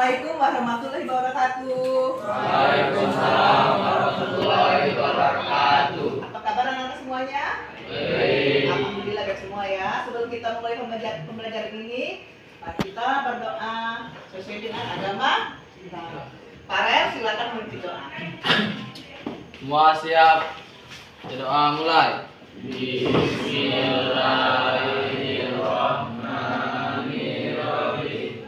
Assalamualaikum warahmatullahi wabarakatuh. Waalaikumsalam warahmatullahi wabarakatuh. Apa kabar anak-anak semuanya? Baik. Alhamdulillah baik semua ya. Sebelum kita mulai pembelajaran ini, mari kita berdoa sesuai dengan agama kita. Farel, silakan memimpin doa. Semua siap. Doa mulai. Bismillahirrahmanirrahim.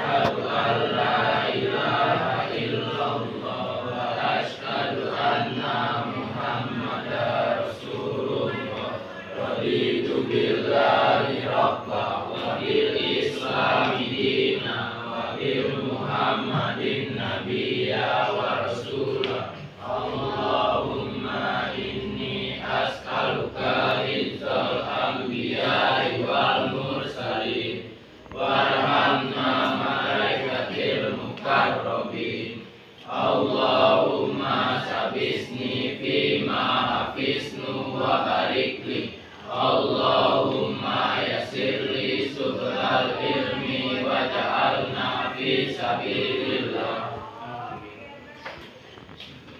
Asyhadu an la ilaha illallah wa asyhadu anna Muhammadar Rasulullah. Raditu billahi rabba wa bil islami dina wa bil Muhammadin nabiyya wa rasulah. Allahumma inni as'aluka izzal anbiya'i wal mursalin warhamna malaikatil mukarrabin. Allahumma sabisni fima hafiznu wa barikli. Allahumma yassirli subhal ilmi wa ja'alna fi sabilillah.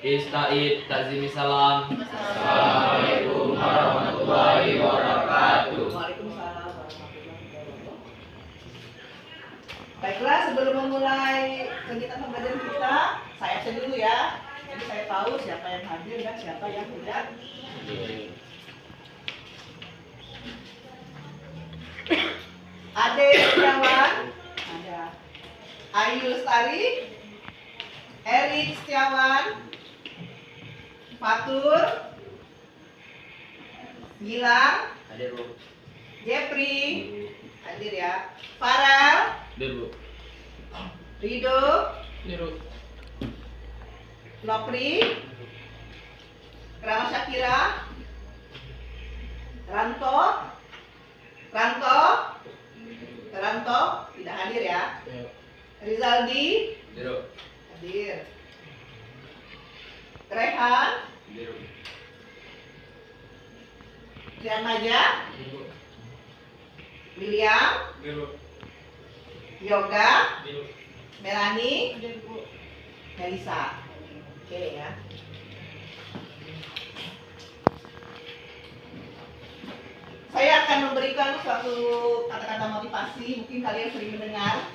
Ista'id takzimi salam. Assalamualaikum warahmatullahi wabarakatuh. Waalaikumsalam warahmatullahi wabarakatuh. Baiklah, sebelum memulai kegiatan pembelajaran kita, saya absen dulu ya. Jadi saya tahu siapa yang hadir dan siapa yang tidak. Ade Setiawan, ada Ayu Lestari, Erik Setiawan, Fatur, Gilang, Hadir Bu. Jepri, hadir ya. Farel, Hadir Bu. Rido, Hadir Bu. Nopri, Rama Syakira, Ranto, tidak hadir ya. Rizaldi, Hadir Bu. hadir. Rehan, Hadir Bu. Trian Maja, Hadir Bu. William, Hadir Bu. Yoga, Hadir Bu. Melani, Melisa. Oke ya. Saya akan memberikan suatu kata-kata motivasi, mungkin kalian sering mendengar.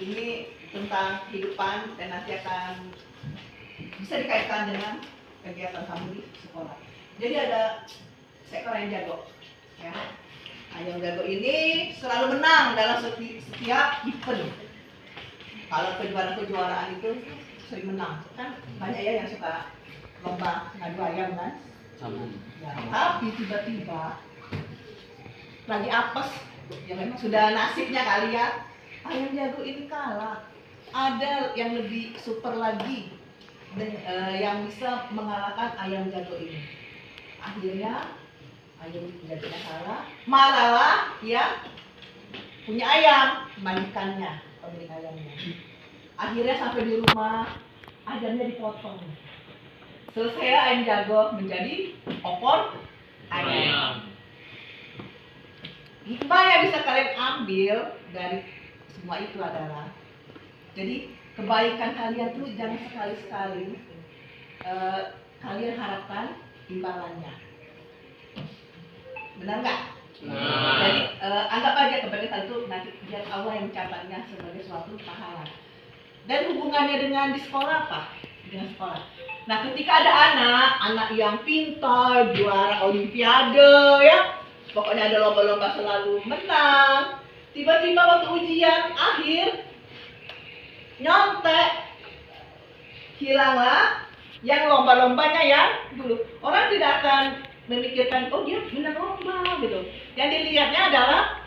Ini tentang kehidupan dan nanti akan bisa dikaitkan dengan kegiatan kamu di sekolah. Jadi ada seekor ayam jago, ya. Ayam jago ini selalu menang dalam setiap event. Kalau kejuaraan itu sering menang, kan banyak ya yang suka lomba ngadu ayam kan. Sambung. Ya, tapi tiba-tiba lagi apes, ya memang sudah nasibnya kali ya. Ayam jago ini kalah. Ada yang lebih super lagi yang bisa mengalahkan ayam jago ini. Akhirnya ayam jagonya kalah, malah yang punya ayam majikannya, pemilik ayamnya. Akhirnya sampai di rumah ayamnya dipotong. Selesai ayam jago menjadi opor ayam. Hikmah yang bisa kalian ambil dari semua itu adalah, jadi kebaikan kalian tuh jangan sekali-sekali kalian harapkan imbalannya. Benar nggak? Jadi anggap aja kebaikan itu nanti biar Allah yang mencatatnya sebagai suatu pahala. Dan hubungannya dengan di sekolah apa? Dengan sekolah. Nah, ketika ada anak yang pintar, juara olimpiade ya, pokoknya ada lomba-lomba selalu menang, tiba-tiba waktu ujian akhir nyontek, hilanglah yang lomba-lombanya yang dulu. Orang tidak akan memikirkan, oh dia menang lomba gitu. Yang dilihatnya adalah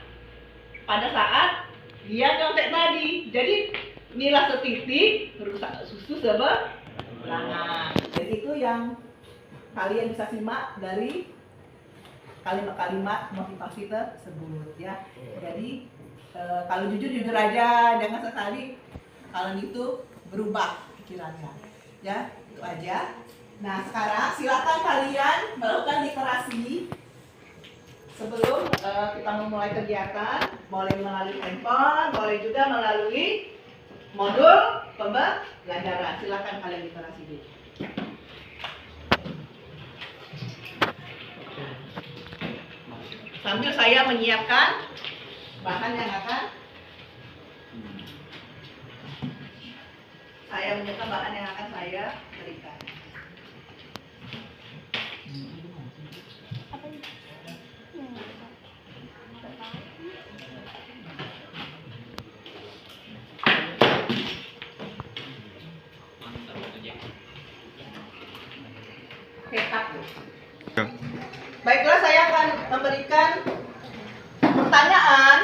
pada saat dia nyontek tadi. Jadi nilai setitik merusak susu seberangan. Jadi itu yang kalian bisa simak dari kalimat-kalimat motivasi tersebut ya. Jadi kalau jujur aja, jangan sekali kalian itu berubah pikirannya ya, itu aja. Nah sekarang silakan kalian melakukan literasi sebelum kita memulai kegiatan, boleh melalui handphone, boleh juga melalui modul pembelajaran. Silakan kalian literasi dulu. Sambil saya menyiapkan bahan yang akan saya berikan. Oke, Kak. Baiklah, saya akan memberikan pertanyaan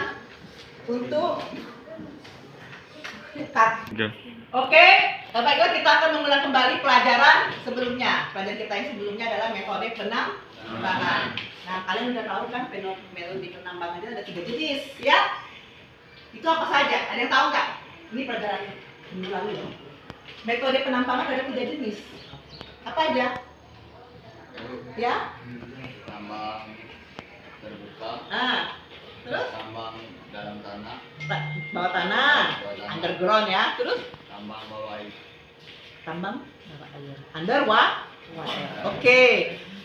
untuk Kak. Oke, baiklah, kita akan mengulang kembali pelajaran sebelumnya. Pelajaran kita yang sebelumnya adalah metode penambangan. Nah, kalian udah tahu kan metode penambangan itu ada 3 jenis, ya? Itu apa saja? Ada yang tahu nggak? Ini pelajaran minggu lalu ya. Metode penambangan ada 3 jenis. Apa aja? Ya? Tambang terbuka. Terus? Tambang dalam tanah. Bawah tanah, underground ya. Terus? Tambang bawah air. Tambang bawah air. Underwater. Oke.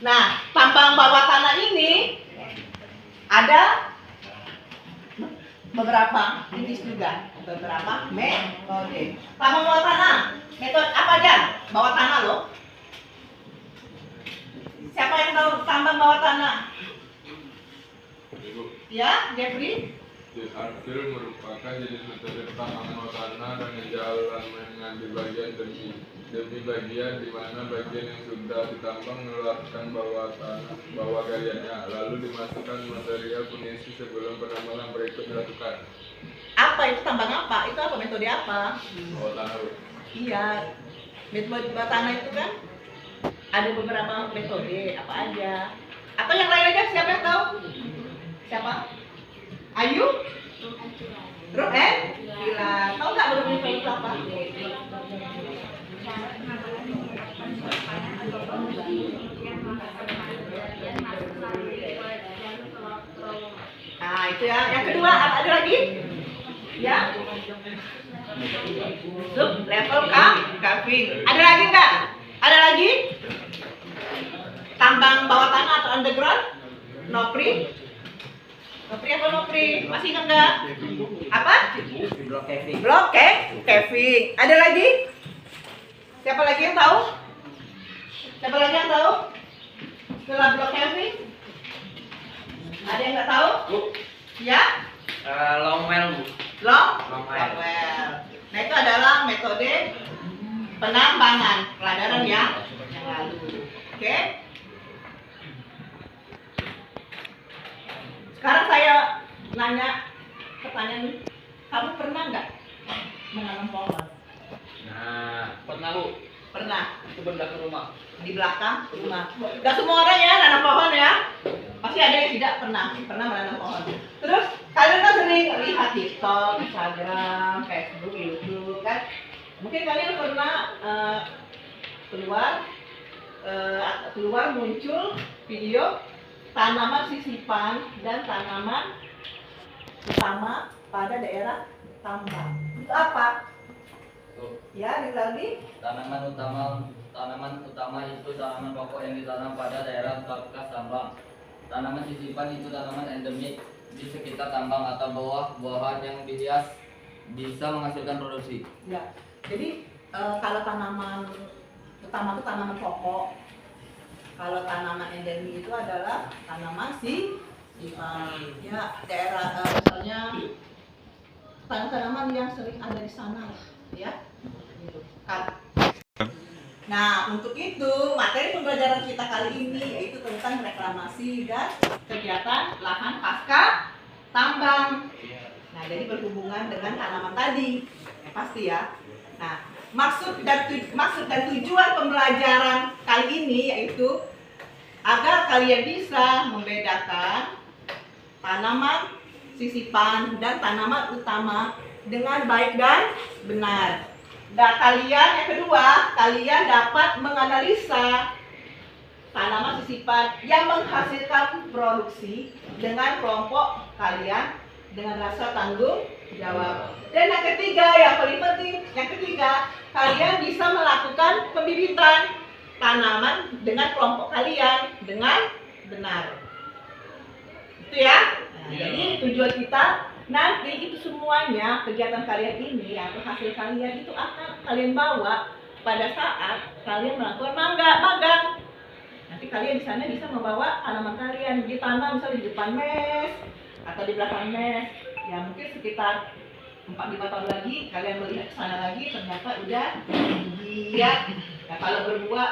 Nah, tambang bawah tanah ini ada beberapa jenis juga, beberapa metode. Tambang bawah tanah, metode apa aja? Bawah tanah loh. Siapa yang tahu tambang bawah tanah? Ya, Jeffrey? Hasil merupakan jenis metode tambang bawah tanah dengan jalan mengambil bagian demi bagian di mana bagian yang sudah ditambang mengeluarkan bawah galiannya, lalu dimasukkan material pengisi sebelum penambangan berikut dilakukan. Apa itu tambang apa? Itu apa metode apa? Bawah tanah. Iya, metode bawah tanah itu kan ada beberapa metode, apa aja? Atau yang lain aja, siapa yang tahu? Siapa? Ayu? Ruhen? Gila, tahu nggak baru metode itu apa? Nah, itu ya. Yang kedua, ada lagi? Ya? Sub level caving. Ada lagi nggak? Ada lagi? Tambang bawah tanah atau underground? Nopri? Nopri apa Nopri? Masih ingat nggak? Apa? Block caving. Block caving. Ada lagi? Siapa lagi yang tahu? Siapa lagi yang tahu? Setelah block caving? Ada yang nggak tahu? Ya? Long well, Bu. Long well. Nah, itu adalah metode penambangan pelajaran yang lalu. Oke? Sekarang saya nanya pertanyaan, kamu pernah nggak menanam pohon? Nah, pernah Bu. Pernah. Itu benda ke rumah. Di belakang rumah. Gak semua orang ya nanam pohon ya. Pasti ada yang tidak pernah menanam pohon. Terus kalian kan sering lihat TikTok, Instagram, Facebook, YouTube kan. Mungkin kalian pernah keluar muncul video tanaman sisipan dan tanaman utama pada daerah tambang. Itu apa? Ya, lagi. Tanaman utama itu tanaman pokok yang ditanam pada daerah bekas tambang. Tanaman sisipan itu tanaman endemik di sekitar tambang atau buah-buahan yang dihias bisa menghasilkan produksi. Ya. Jadi kalau tanaman utama itu tanaman pokok. Kalau tanaman endemik itu adalah tanaman ya daerah misalnya tanaman yang sering ada di sana ya. Gitu. Nah, untuk itu materi pembelajaran kita kali ini yaitu tentang reklamasi dan kegiatan lahan pasca tambang. Nah, jadi berhubungan dengan tanaman tadi, ya, pasti ya. Nah, maksud dan tujuan pembelajaran kali ini yaitu agar kalian bisa membedakan tanaman sisipan dan tanaman utama dengan baik dan benar. Dan yang kedua, kalian dapat menganalisa tanaman sisipan yang menghasilkan produksi dengan kelompok kalian dengan rasa tanggung jawab. Dan yang ketiga, yang paling penting, yang ketiga, kalian bisa melakukan pembibitan tanaman dengan kelompok kalian dengan benar. Itu ya. Nah, jadi tujuan kita nanti itu semuanya kegiatan kalian ini atau hasil kalian itu akan kalian bawa pada saat kalian melakukan magang. Nanti kalian di sana bisa membawa tanaman kalian ditanam misalnya di depan mes atau di belakang mes. Ya mungkin sekitar 4-5 tahun lagi kalian melihat ke sana lagi ternyata udah giat. Nah, kalau berbuah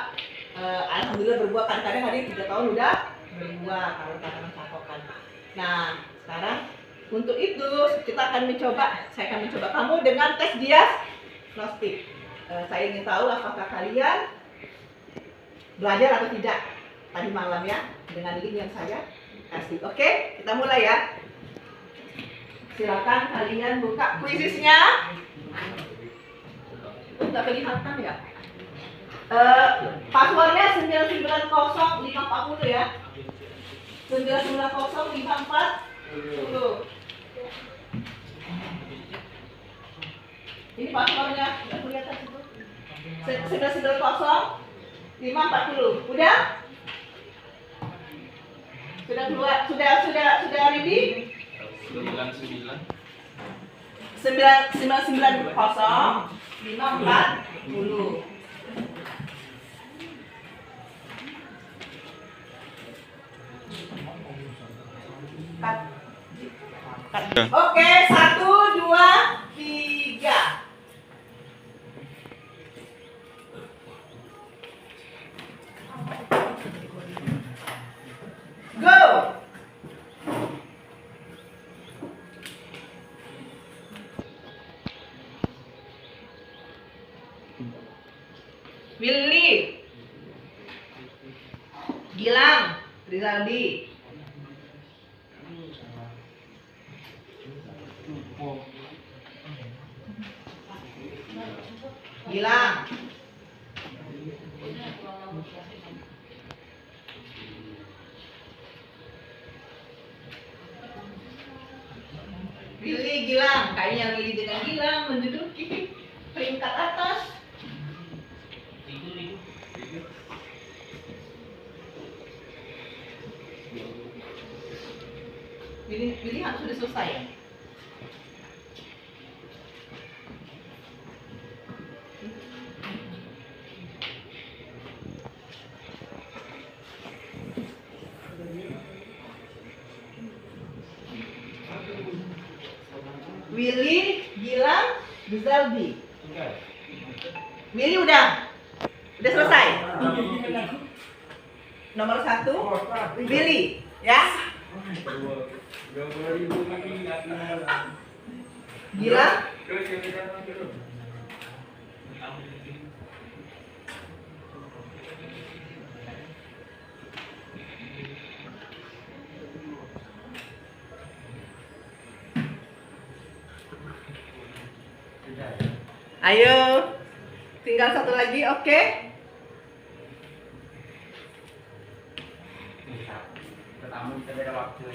alhamdulillah berbuah, kadang-kadang ada yang 3 tahun udah berbuah kalau tanaman sapokan. Nah, sekarang untuk itu saya akan mencoba kamu dengan tes diagnostik. Saya ingin tahu apakah kalian belajar atau tidak tadi malam ya dengan link yang saya kasih. Oke, kita mulai ya. Silakan kalian buka kuisisnya. Tidak kelihatan ya. Passwordnya 990-540 ya. 990-540. Ini passwordnya, tidak kelihatan situ. 990-540. Udah? Sudah keluar? Sudah ready? 990-540. Oke, 1, 2, 3. Go. Willy, Gilang, Rizaldi, Gilang, Willy, Gilang, kayaknya Willy dengan Gilang menduduki peringkat atas. Willy sudah selesai ya? Willy, Gilang, Rizaldi. Willy udah selesai. Nomor 1, Willy, ya. Gilang. Ayo, tinggal satu lagi, oke? Pertama kita beda waktu.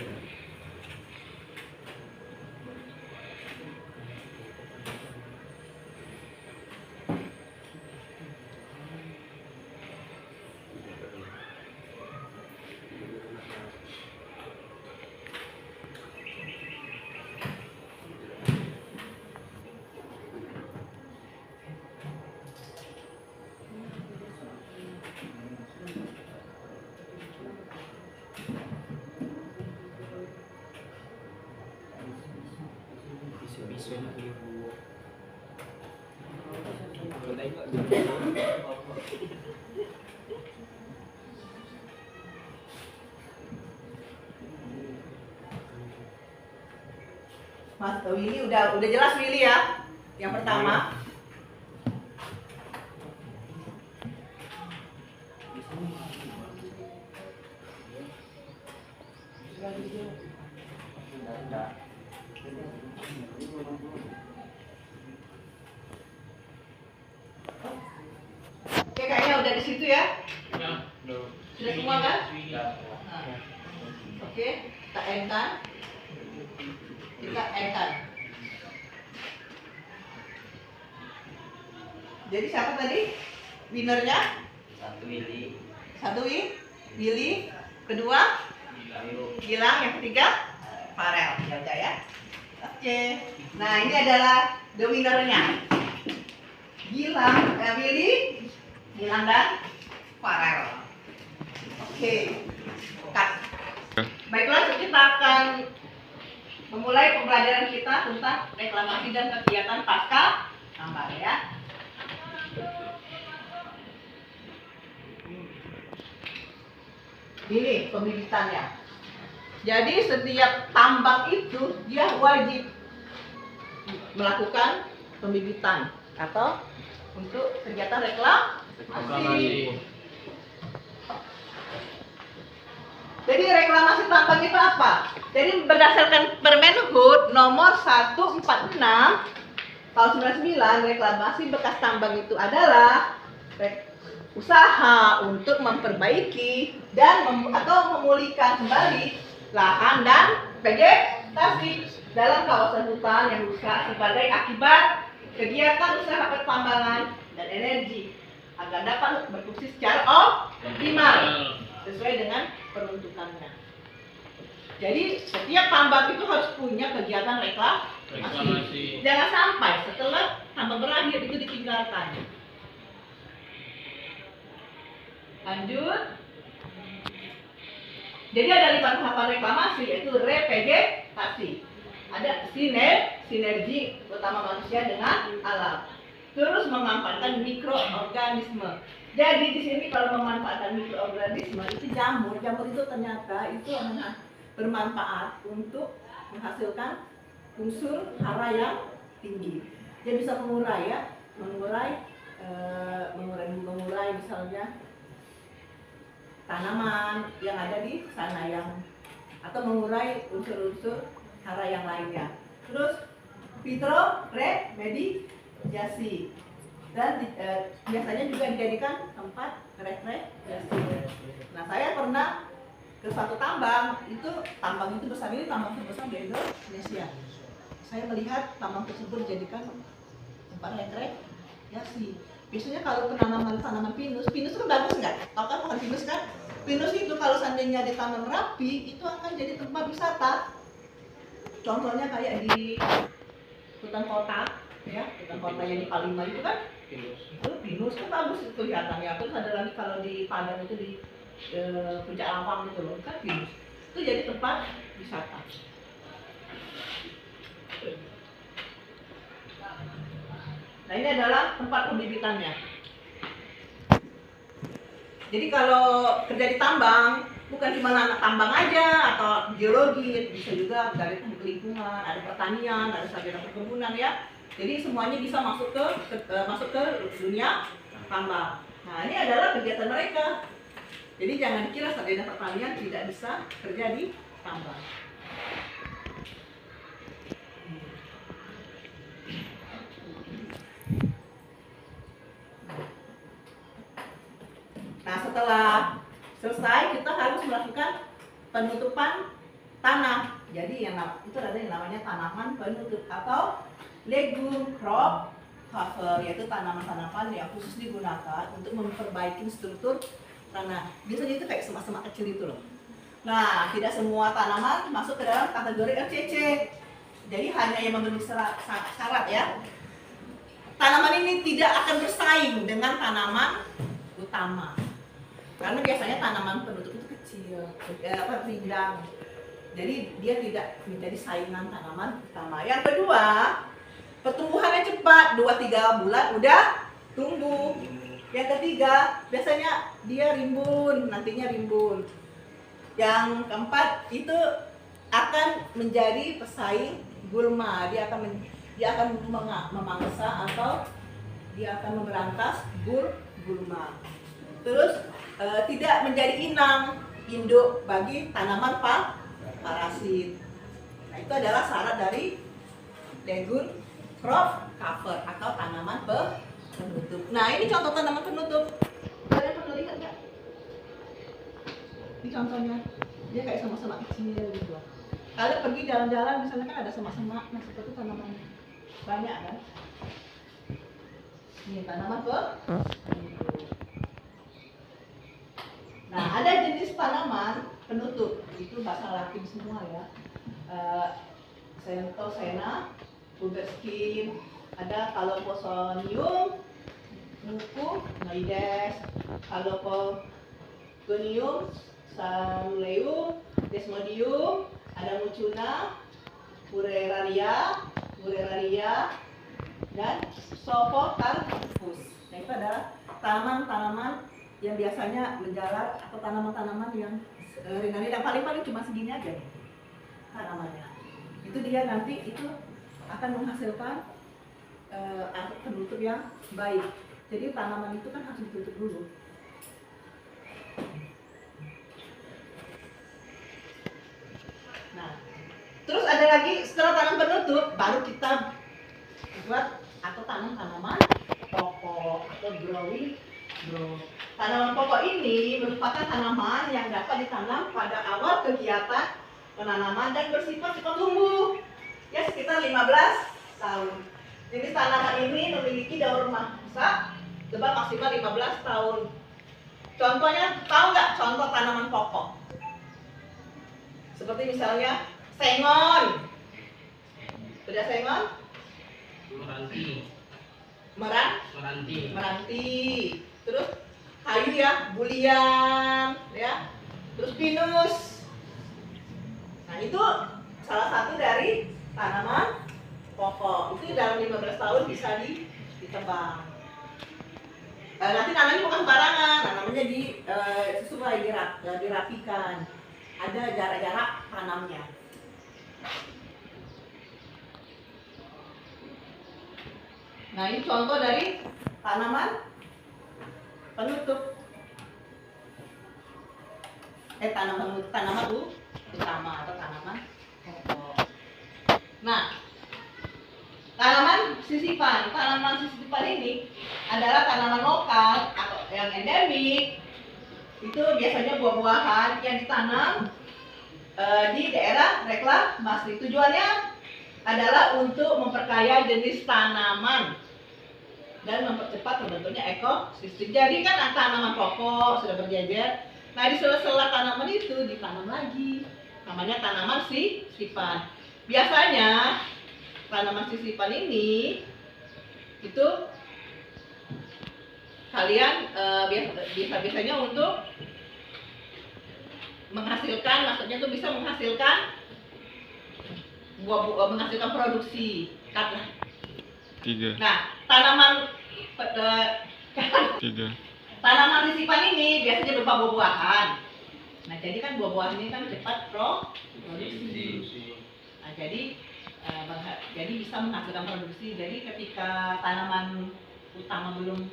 Mas Willy udah jelas Willy ya. Yang pertama. Oke, kayaknya udah di situ ya. Sudah semua. semua kan? Ya. Nah, oke, kita end-kan. Kita end-kan. Jadi siapa tadi? Winnernya? Satu Willy. Kedua? Gilang. Yang ketiga? Farel. Ya. Oke. Nah, ini adalah the winner-nya. Willy, Gilang dan Farel. Oke. Cut. Baiklah, kita akan memulai pembelajaran kita tentang reklamasi dan kegiatan pasca tambang ya. Ini pembibitannya. Jadi setiap tambang itu dia wajib melakukan pembibitan atau untuk kegiatan reklamasi. Jadi reklamasi tambang itu apa? Jadi berdasarkan Permenhub nomor 146 tahun 99, reklamasi bekas tambang itu adalah usaha untuk memperbaiki dan atau memulihkan kembali lahan dan vegetasi dalam kawasan hutan yang rusak sebagai akibat kegiatan usaha pertambangan dan energi agar dapat berfungsi secara optimal sesuai dengan peruntukannya. Jadi setiap tambang itu harus punya kegiatan reklamasi. Jangan sampai setelah tambang berakhir itu ditinggalkan. Lanjut. Jadi ada 5 tahapan reklamasi, yaitu revegetasi. Ada sinergi utama manusia dengan alam. Terus memanfaatkan mikroorganisme. Jadi di sini kalau memanfaatkan mikroorganisme itu jamur itu ternyata itu bermanfaat untuk menghasilkan unsur hara yang tinggi. Dia bisa mengurai ya, mengurai misalnya tanaman yang ada di sana yang atau mengurai unsur-unsur hara yang lainnya. Terus fitoremediasi dan biasanya juga dijadikan tempat rekreasi. Nah, saya pernah ke suatu tambang itu besar, ini tambang terbesar di Indonesia. Saya melihat tambang tersebut dijadikan tempat rekreasi. Biasanya kalau tanaman pinus itu kan bagus nggak? Tahu kan pohon pinus kan? Pinus itu kalau seandainya ditanam rapi itu akan jadi tempat wisata. Contohnya kayak di hutan kota, ya, hutan kota yang di Palima itu kan pinus kan bagus itu kelihatannya. Terus ada lagi kalau di Padang itu di Puncak Lawang itu loh, kan pinus. Itu jadi tempat wisata. Nah, ini adalah tempat pembibitannya. Jadi kalau kerja di tambang, bukan cuma anak tambang aja atau geologi, bisa juga dari teknik lingkungan, ada pertanian, ada sarjana perkebunan ya. Jadi semuanya bisa masuk ke dunia tambang. Nah, ini adalah kegiatan mereka. Jadi jangan dikira sarjana pertanian tidak bisa kerja di tambang. Nah, setelah selesai kita harus melakukan penutupan tanah. Jadi itu ada yang namanya tanaman penutup atau legume crop cover, yaitu tanaman-tanaman yang khusus digunakan untuk memperbaiki struktur tanah. Biasanya itu kayak semak-semak kecil itu loh. Nah, tidak semua tanaman masuk ke dalam kategori RCC. Jadi hanya yang memenuhi syarat ya. Tanaman ini tidak akan bersaing dengan tanaman utama. Karena biasanya tanaman penutup itu kecil, rindang. Jadi dia tidak menjadi saingan tanaman utama. Yang kedua, pertumbuhannya cepat, 2-3 bulan udah tumbuh. Yang ketiga, biasanya dia nantinya rimbun. Yang keempat, itu akan menjadi pesaing gulma. Dia akan memangsa atau dia akan memberantas gulma. Terus tidak menjadi induk bagi tanaman parasit. Nah, itu adalah syarat dari legume crop cover atau tanaman penutup. Nah, ini contoh tanaman penutup. Kalian pernah lihat nggak? contohnya. Dia kayak semak-semak kecil gitu. Kalian pergi jalan-jalan misalnya kan ada semak-semak, nah seperti tanamannya. Banyak kan? Ini tanaman Nah, ada jenis tanaman penutup, itu bahasa Latin semua ya. Centosena, Puberskin, ada Caloposonium, Muku, Noides, Calopogonium, Saluleum, Desmodium, ada Mucuna, Pureraria, dan Sophocarpus. Nah, itu adalah tanaman-tanaman yang biasanya menjalar atau tanaman-tanaman yang ringan dan paling-paling cuma segini aja nih tanamannya. Itu dia nanti itu akan menghasilkan penutup yang baik. Jadi tanaman itu kan harus ditutup dulu. Nah, terus ada lagi setelah tanam penutup baru kita buat atau tanam tanaman pokok atau growing grow. Tanaman pokok ini merupakan tanaman yang dapat ditanam pada awal kegiatan penanaman dan bersifat cepat tumbuh, ya sekitar 15 tahun. Jenis tanaman ini memiliki daur masa lebat maksimal 15 tahun. Contohnya, tahu nggak contoh tanaman pokok? Seperti misalnya sengon. Sudah sengon? Meranti. Terus kayu ya, bulian, ya. Terus pinus. Nah, itu salah satu dari tanaman pokok. Itu dalam 15 tahun bisa ditebang. Nanti nanamnya bukan sembarangan, nanamnya sesuai dirapikan. Ada jarak-jarak tanamnya. Nah, ini contoh dari tanaman penutup. Tanaman utama atau tanaman pokok. Nah, tanaman sisipan. Tanaman sisipan ini adalah tanaman lokal atau yang endemik. Itu biasanya buah-buahan yang ditanam di daerah reklamasi. Tujuannya adalah untuk memperkaya jenis tanaman dan mempercepat terbentuknya ekosistem. Jadi kan tanaman pokok sudah berjejer. Nah, di sela-sela tanaman itu ditanam lagi. Namanya tanaman sisipan. Biasanya tanaman sisipan ini itu kalian biasanya untuk menghasilkan, maksudnya itu bisa menghasilkan menghasilkan produksi kat. 3. Nah, tanaman sisipan ini biasanya berupa buah-buahan. Nah, jadi kan buah-buahan ini kan cepat produksi. Nah, jadi bisa menghasilkan produksi. Jadi ketika tanaman utama belum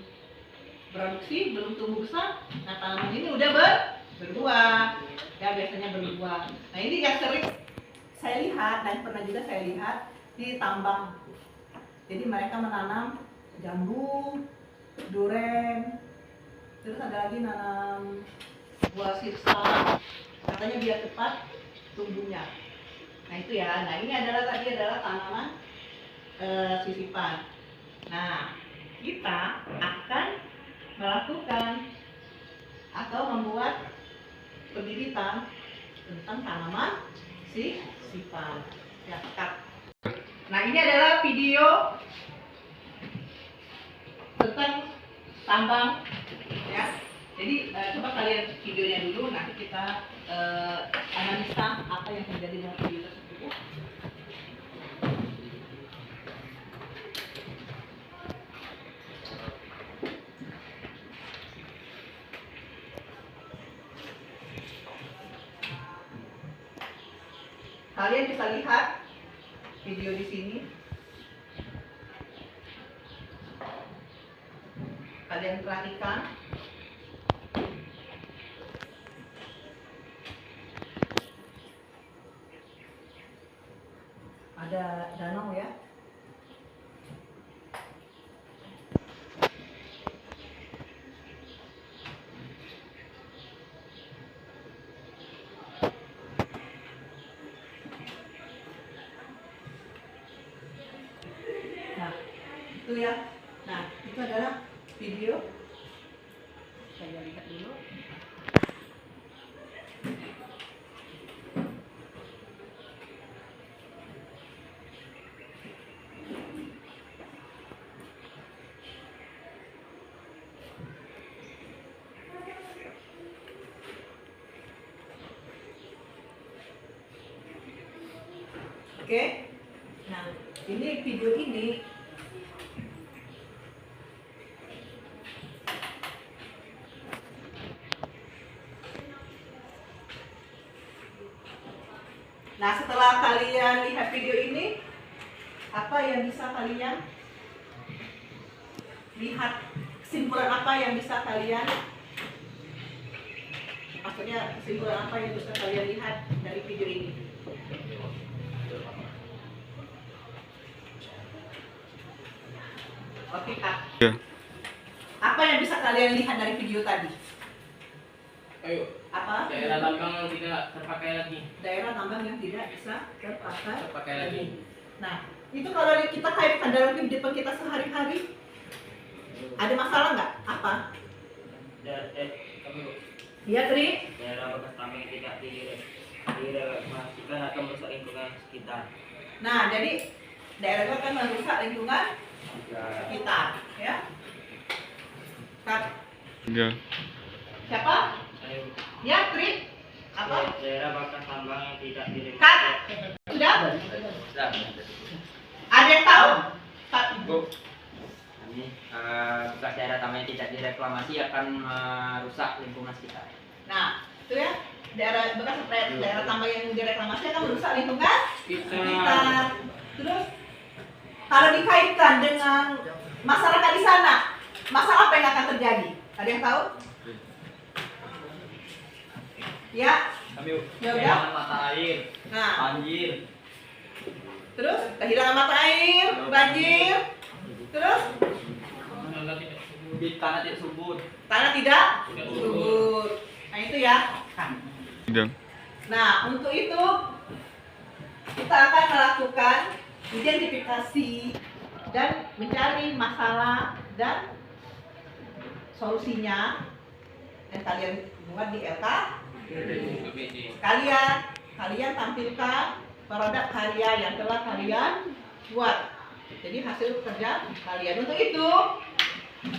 produksi, belum tumbuh besar, nah tanaman ini udah berbuah. Ya, biasanya berbuah. Nah, ini yang sering saya lihat dan pernah juga saya lihat di tambang. Jadi mereka menanam jambu, duren, terus ada lagi nanam buah sirsa, katanya biar cepat tumbuhnya. Nah, itu ya. Nah, ini adalah tanaman sisipan. Nah, kita akan melakukan atau membuat pembibitan tentang tanaman sisipan. Ya, nah, ini adalah video tentang tambang, ya. Jadi coba kalian videonya dulu, nanti kita analisa apa yang terjadi dengan video tersebut. Kalian bisa lihat video di sini. Kalian perhatikan. Ada danau ya. Itu ya. Nah, itu adalah video. Saya lihat dulu. Oke. Nah, ini video ini nah, setelah kalian lihat video ini, apa yang bisa kalian lihat? Kesimpulan apa yang bisa kalian, maksudnya kesimpulan apa yang bisa kalian lihat dari video ini? Oke, Kak. Ya. Apa yang bisa kalian lihat dari video tadi? Ayo. Apa? Daerah tambang yang tidak terpakai lagi. Daerah tambang yang tidak bisa Terpakai lagi. Nah, itu kalau kita kaitkan dalam kehidupan kita sehari-hari, ada masalah nggak? Apa? Iya, Tri. Daerah bekas tambang yang tidak direklamasikan akan merusak lingkungan sekitar. Nah, jadi daerah itu akan merusak lingkungan sekitar, ya. Kak, Ya. siapa? Ayo. Ya, Tri. Apa? Daerah bekas tambang yang tidak Kak, sudah? Ada yang tahu? Kak, Ini bekas daerah tambang yang tidak direklamasi akan merusak lingkungan sekitar. nah, itu ya. Daerah tambang yang direklamasi akan merusak lingkungan sekitar. Terus kalau dikaitkan dengan masyarakat di sana, masalah apa yang akan terjadi? Ada yang tahu? Ya, ya udah. Kehilangan mata air, Nah, banjir, terus kehilangan mata air, banjir, terus tanah tidak subur. tanah tidak subur. Nah, itu ya. Ya. Nah, untuk itu kita akan melakukan identifikasi dan mencari masalah dan solusinya, dan kalian buat di LK. Kalian tampilkan produk karya yang telah kalian buat. Jadi hasil kerja kalian. Untuk itu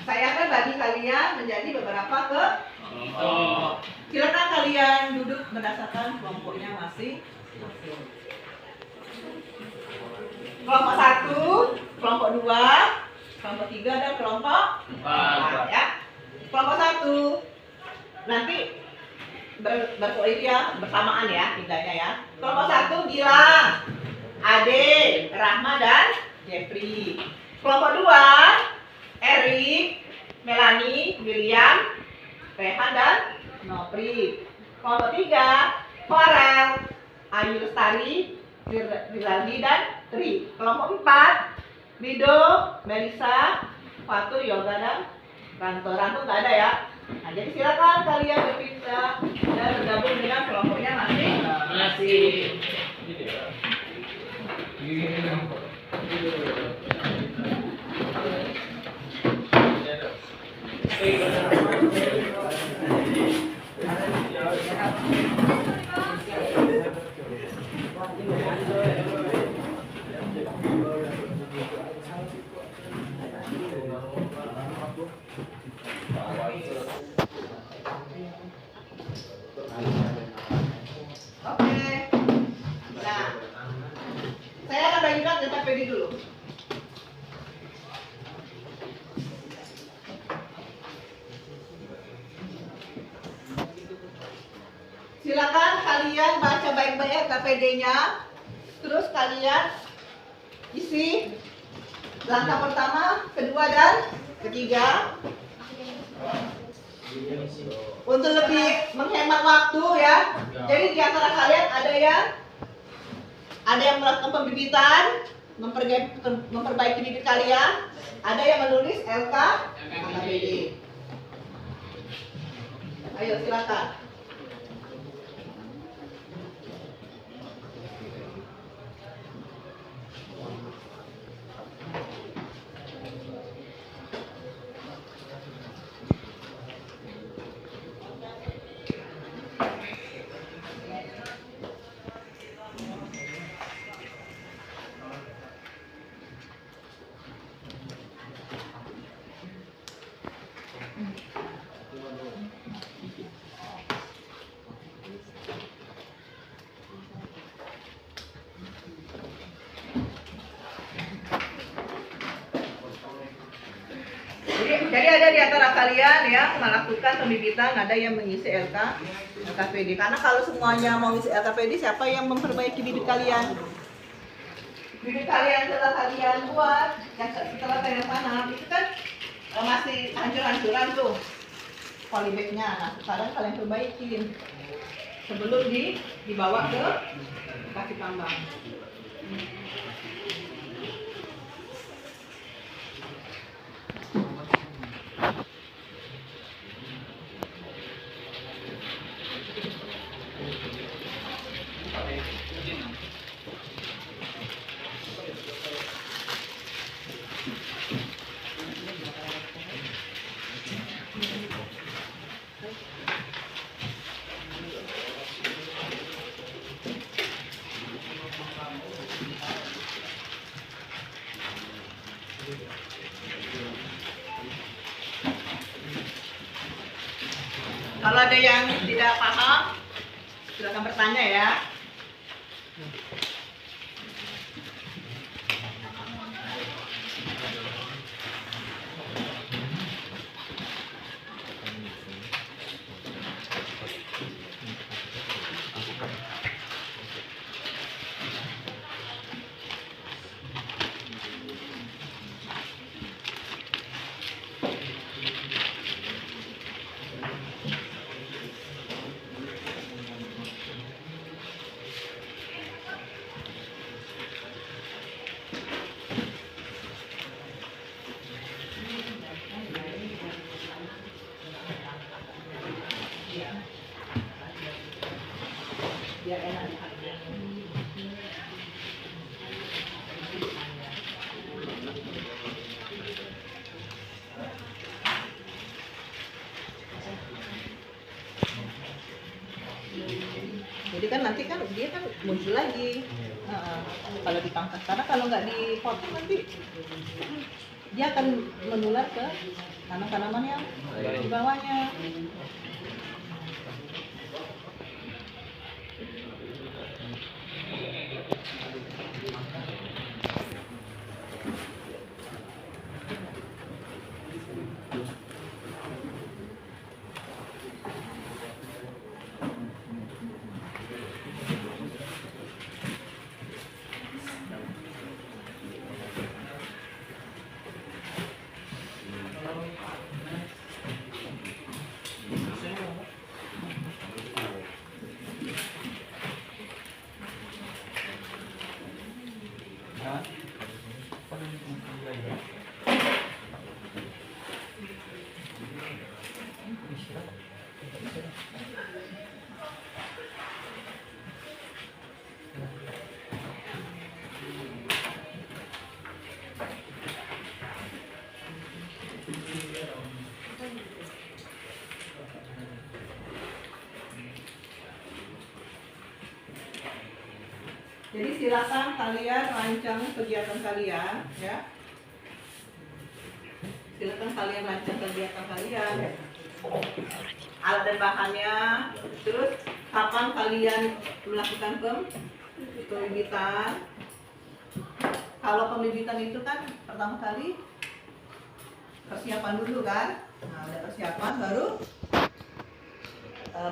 saya akan bagi kalian menjadi beberapa kelompok. Silakan kalian duduk berdasarkan kelompoknya masing-masing. Kelompok 1, kelompok 2, kelompok 3, dan kelompok 4, ya. Kelompok 1 nanti berkoalisi ya, bersamaan ya pindahnya ya. Kelompok 1 Gilang, Ade, Rahma, dan Jeffrey. Kelompok 2 Erik, Melanie, William, Rehan, dan Nopri. Kelompok 3 Farel, Ayu Lestari, Rizaldi, dan Tri. Kelompok 4 Lido, Melisa, Fatu, Yoga, dan Ranto. Ranto nggak ada ya. Nah, jadi silakan kalian berpisah dan bergabung dengan kelompoknya masing-masing. Oke. Nah, saya akan bagikan data PD dulu. Silakan kalian baca baik-baik KPD-nya. Terus kalian isi langkah pertama, kedua, dan ketiga. Untuk lebih menghemat waktu ya. Jadi di antara kalian ada yang melakukan pembibitan, memperbaiki bibit kalian, ada yang menulis LK KPD. Ayo silakan. Jadi ada di antara kalian yang melakukan pembibitan, ada yang mengisi LKPD. Karena kalau semuanya mau ngisi LKPD, siapa yang memperbaiki bibit kalian? Bibit kalian setelah kalian buat, yang setelah kalian tanam, itu kan masih hancur-hancuran tuh polybagnya. Nah, sekarang kalian perbaikin sebelum dibawa ke lokasi tambang. Kalau ada yang tidak paham, silakan bertanya ya. Biar enak. Jadi kan nanti kan dia kan muncul lagi. Kalau dipangkas, karena kalau nggak dipotong nanti dia akan menular ke tanaman-tanaman yang di bawahnya. Jadi silakan kalian rancang kegiatan kalian, ya. Silakan kalian rancang kegiatan kalian, alat dan bahannya, terus kapan kalian melakukan pembibitan. Kalau pembibitan itu kan pertama kali persiapan dulu kan. Nah, ada persiapan baru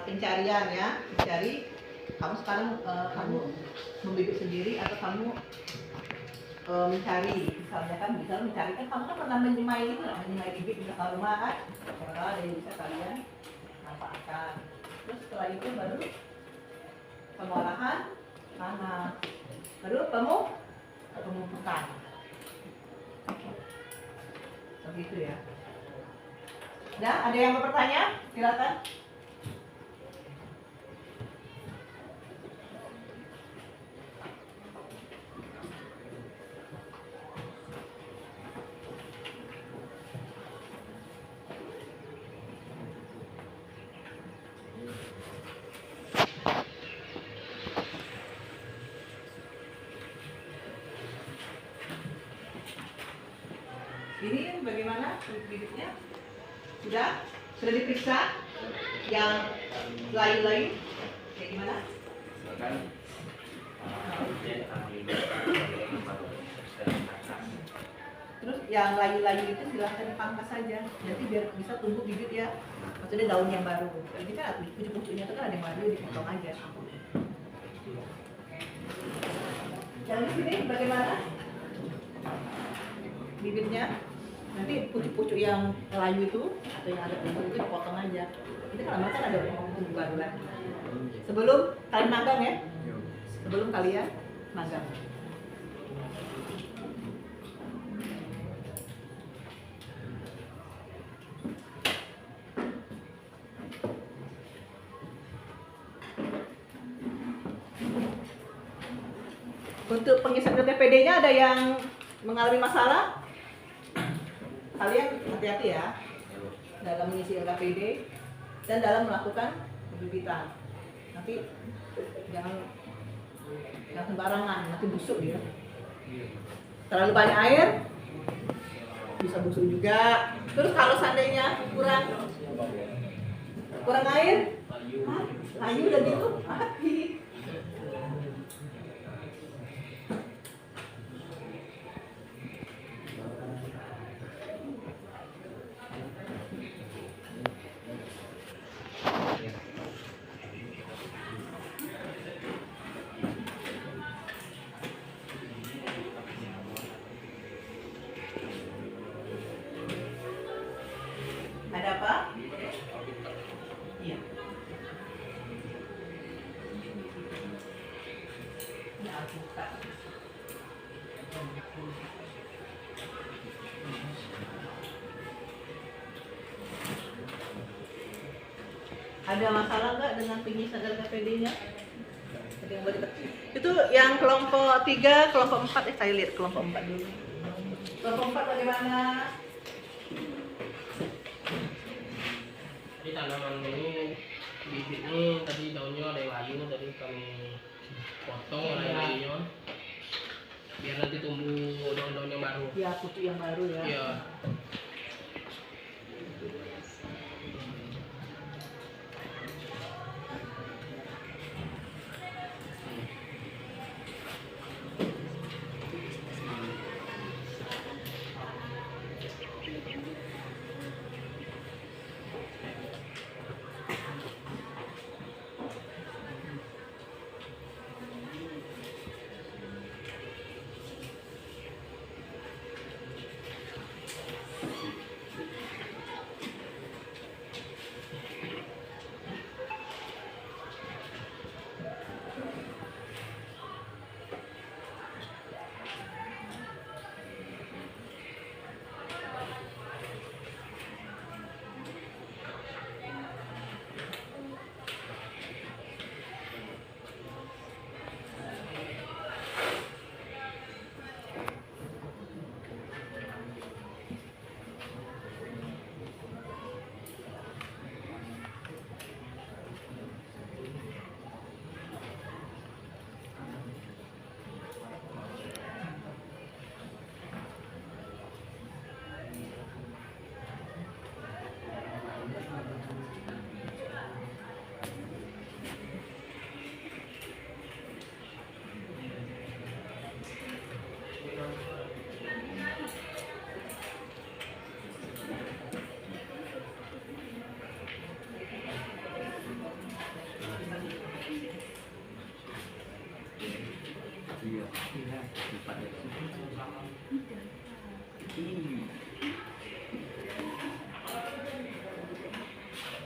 pencarian ya, mencari. Kamu sekarang kamu membibit sendiri atau kamu mencari, misalnya kan bisa mencari, kan kamu kan pernah menyemai itu lah, menyemai bibit di belakang rumah kan, kalau ada yang bisa kalian manfaatkan. Terus setelah itu baru pengolahan tanah, baru pemupukan, begitu ya. Nah, ada yang mau bertanya? Silakan. Ini bagaimana bibitnya? Sudah diperiksa? Yang lain-lain kayak gimana? Terus yang layu-layu itu silahkan dipangkas saja, nanti biar bisa tumbuh bibit ya. Maksudnya daun yang baru. Ini kan pucuk-pucuknya itu kan ada yang layu, dipotong aja. Yang di sini bagaimana? Bibitnya? Nanti pucuk-pucuk yang layu itu atau yang ada tumbuh itu dipotong aja. Nanti kalau lama kan ada tumbuh baru lagi. Sebelum kalian magang ya? Sebelum kalian magang. Untuk pengisian TPD-nya ada yang mengalami masalah? Kalian hati-hati ya dalam mengisi LKPD dan dalam melakukan pembibitan. Nanti jangan sembarangan, nanti busuk dia. Terlalu banyak air bisa busuk juga. Terus kalau seandainya kurang air, layu udah gitu mati. Ada apa? Iya. Ini alpukat. Ada masalah nggak dengan pengisian LKPD-nya? Itu yang kelompok 3, kelompok 4 saya lihat kelompok 4 dulu. Kelompok 4 bagaimana? Jadi tanaman ini bibitnya tadi daunnya ada yang layu, tadi kami potong layu-layunya biar nanti tumbuh daun-daun yang baru. Ya, pucuk yang baru ya. Iya.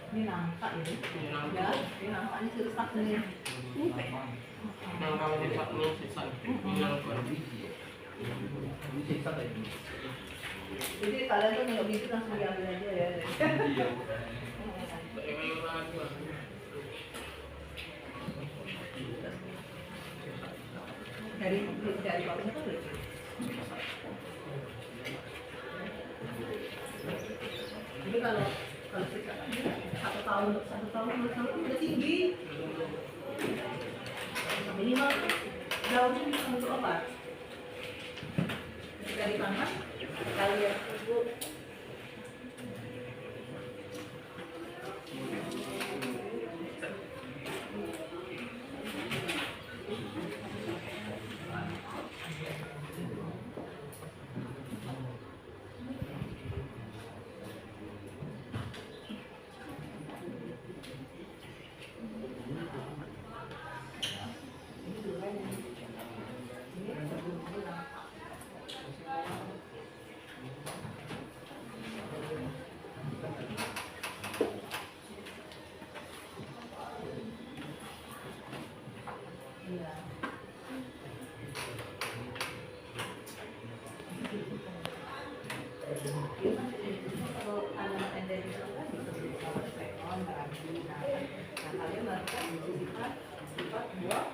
Ini nampak ini. Ya, ini nampak ini serusak nih. Yang kami sisa ini sisa yang Jadi kalian tuh nggak bisa langsung diambil aja ya. Dari bawahnya tuh boleh. Jadi kalau kita satu tahun udah tinggi. Minimal daunnya bisa untuk obat. Dari tangan kalian ibu Kalau tanaman endemis itu kan seperti sengon, bambu, nah kalian melakukan sifat buah.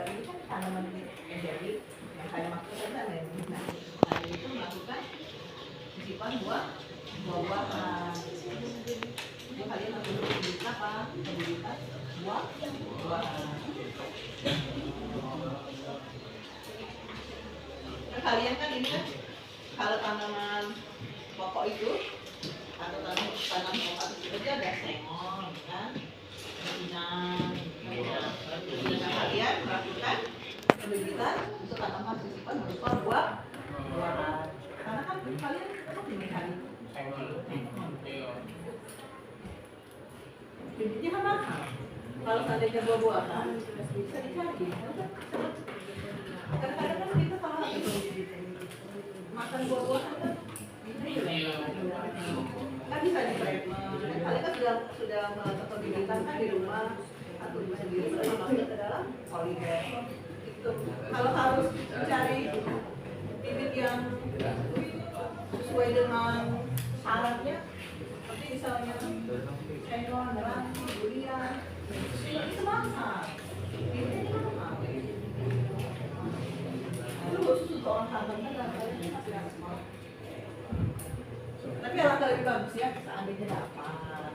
Ini kan tanaman endemis yang saya maksud adalah endemis. Nah, kalian itu melakukan sifat buah-buahan. Jadi kalian lakukan apa? Komoditas buah-buahan. Nah, kalian kan ini kan kalau tanaman pokok itu atau tanaman pokok itu dia ada sengon, kan? Pinang. Nah, kalian melakukan pembibitan untuk tanaman sisipan berupa buah-buahan. Karena kan kalian ini kan bibitnya kan mahal. Kalau seandainya buah-buahan bisa dicari. Kadang-kadang kan kita kalau makan buah-buahan kan bisa dicari. Kalian kan sudah melakukan pembibitan kan di rumah atau di sendiri masuk ke dalam polimer. Itu kalau harus cari bibit yang sesuai dengan syaratnya, seperti misalnya sengon, rangi, durian, itu mahal. Bibitnya mahal. Itu khusus untuk orang Sabang kan tapi alangkah lebih bagus ya seandainya dapat.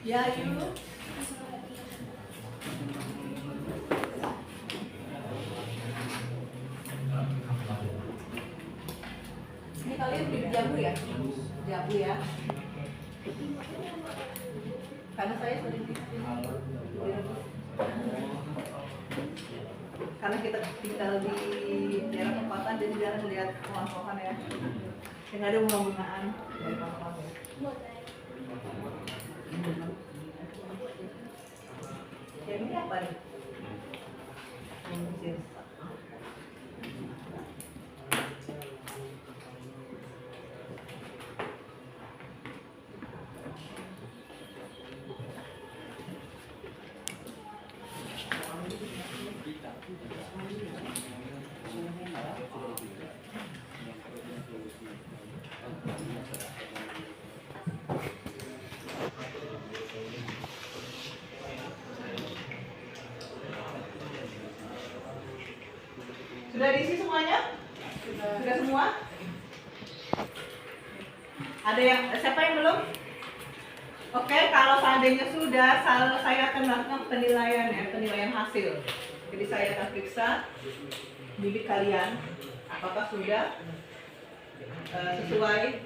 Ya, yuk. Ini kalian beli jambu ya? Jambu ya. Karena saya sering karena kita tinggal di daerah perempatan jadi jarang melihat pohon-pohon ya. Yang ada bunga-bungaan dari pohon-pohon ya. Ini apa nih? Sudah diisi semuanya? Sudah semua? Ada yang siapa yang belum? Oke, kalau seandainya sudah, saya akan melakukan penilaian ya, penilaian hasil. Jadi saya akan periksa bibit kalian, apakah sudah sesuai.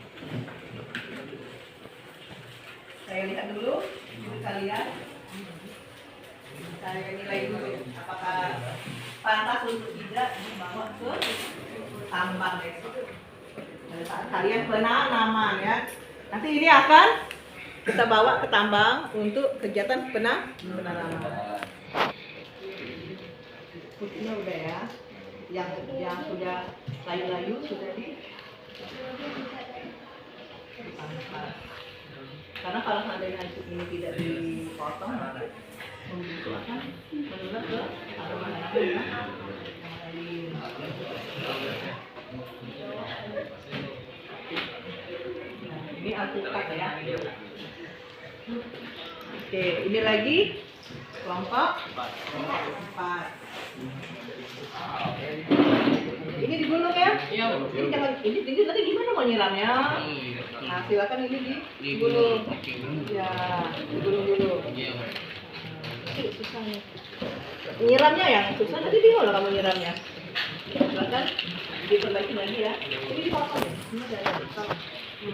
Saya lihat dulu bibit kalian. Saya nilai dulu apakah pantas untuk tidak dibawa ke tambang ya. Pada saat kalian penanaman ya. Nanti ini akan kita bawa ke tambang untuk kegiatan penanaman. Putihnya udah ya. Yang sudah layu-layu sudah karena kalau seandainya ini tidak dipotong itu akan menular ke tanaman lain. Nah, ini alpukat ya. Oke, ini lagi kelompok 4. Ini digulung ya. Iya. Ini jangan ini tinggi nanti gimana mau nyiramnya? Nah, silakan ini digulung. Ya, digulung dulu. Iya. Susah nih. Nyiramnya yang susah nanti bingung loh kamu nyiramnya. Silakan diperbaiki lagi ya. Ini dipotong ya. Ini ada potong.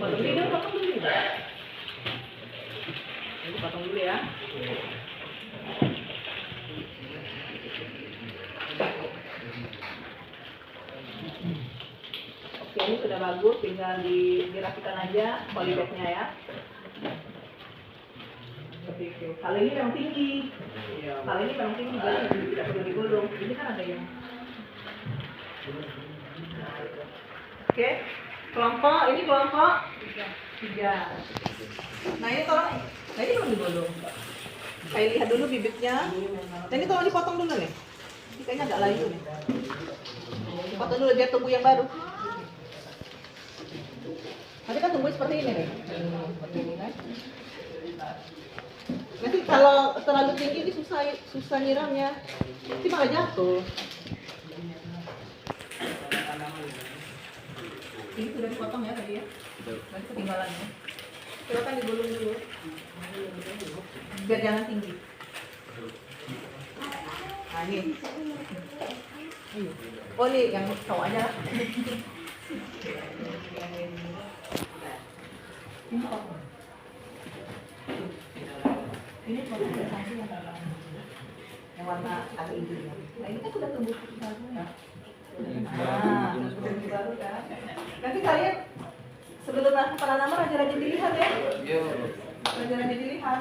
Potong dulu, potong dulu. Ini potong dulu ya. Oke, ini sudah bagus, tinggal dirapikan aja polybagnya ya. Seperti itu. Kalau ini memang tinggi. Kalau ini memang tinggi, jadi tidak perlu digulung. Ini kan ada yang. Oke, kelompok ini kelompok 3. Nah ini tolong, nah ini belum digulung. Saya lihat dulu bibitnya. Dan ini tolong dipotong dulu nih. Ini kayaknya agak layu nih. Potong dulu biar tumbuh yang baru. Nanti kan tumbuh seperti ini nih. Seperti ini kan. Nanti kalau terlalu tinggi ini susah nyiramnya. Nanti malah jatuh. Ini sudah dipotong ya tadi ya. Nanti ketinggalannya. Silakan digulung dulu. Biar jangan tinggi. Nah ini. Oh ini yang cowok aja. Ini potong. Ini potong yang warna agak hijau. Nah ini kan sudah tumbuh baru ya. Nah, sudah tumbuh baru kan. Nanti kalian sebelum lakukan penanaman rajin-rajin dilihat ya. Rajin-rajin dilihat.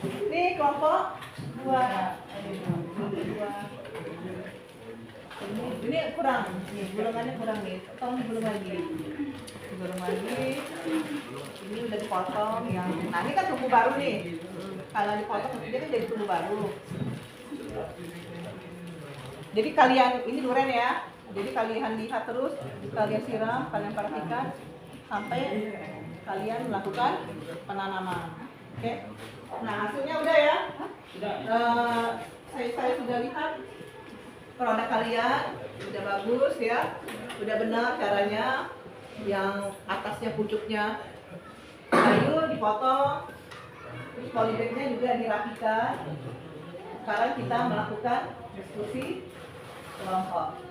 Ini kelompok 2. Ini kurang, nih gulungannya kurang nih. Tolong digulung lagi. Digulung lagi. Ini udah dipotong yang. Nah ini kan tumbuh baru nih. Kalau dipotong dia kan jadi tumbuh baru. Jadi kalian ini duren ya. Jadi kalian lihat terus, kalian siram, kalian perhatikan sampai kalian melakukan penanaman. Oke. Nah hasilnya udah ya. Saya sudah lihat produk kalian udah bagus ya, udah benar caranya. Yang atasnya pucuknya kayu dipotong, terus polybagnya juga dirapikan. Sekarang kita melakukan diskusi kelompok.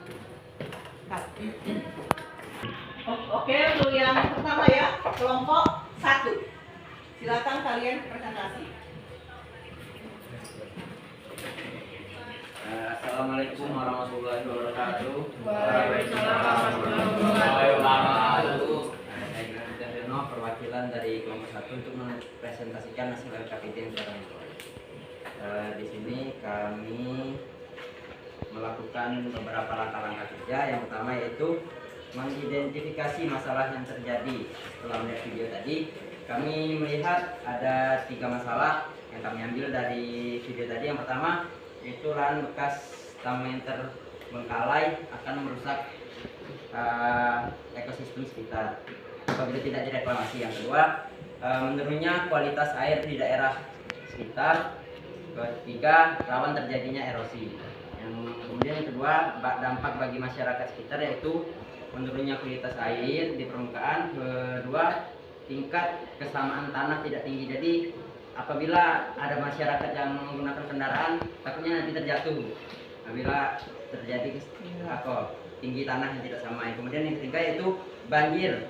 Oke, untuk yang pertama ya, kelompok 1. Silakan kalian presentasi. Assalamualaikum warahmatullahi wabarakatuh. Waalaikumsalam warahmatullahi wabarakatuh. Saya Gita Firno, perwakilan dari kelompok 1 untuk mempresentasikan hasil LKPD yang sekarang itu. Di sini kami melakukan beberapa langkah-langkah kerja. Yang pertama yaitu mengidentifikasi masalah yang terjadi. Setelah melihat video tadi, kami melihat ada 3 masalah yang kami ambil dari video tadi. Yang pertama yaitu lahan bekas taman terbengkalai akan merusak ekosistem sekitar apabila tidak direklamasi. Yang kedua, menurunnya kualitas air di daerah sekitar. Ketiga, rawan terjadinya erosi. Kemudian yang kedua, dampak bagi masyarakat sekitar yaitu menurunnya kualitas air di permukaan. Kedua, tingkat kesamaan tanah tidak tinggi. Jadi apabila ada masyarakat yang menggunakan kendaraan, takutnya nanti terjatuh apabila terjadi tinggi tanah yang tidak sama. Kemudian yang ketiga yaitu banjir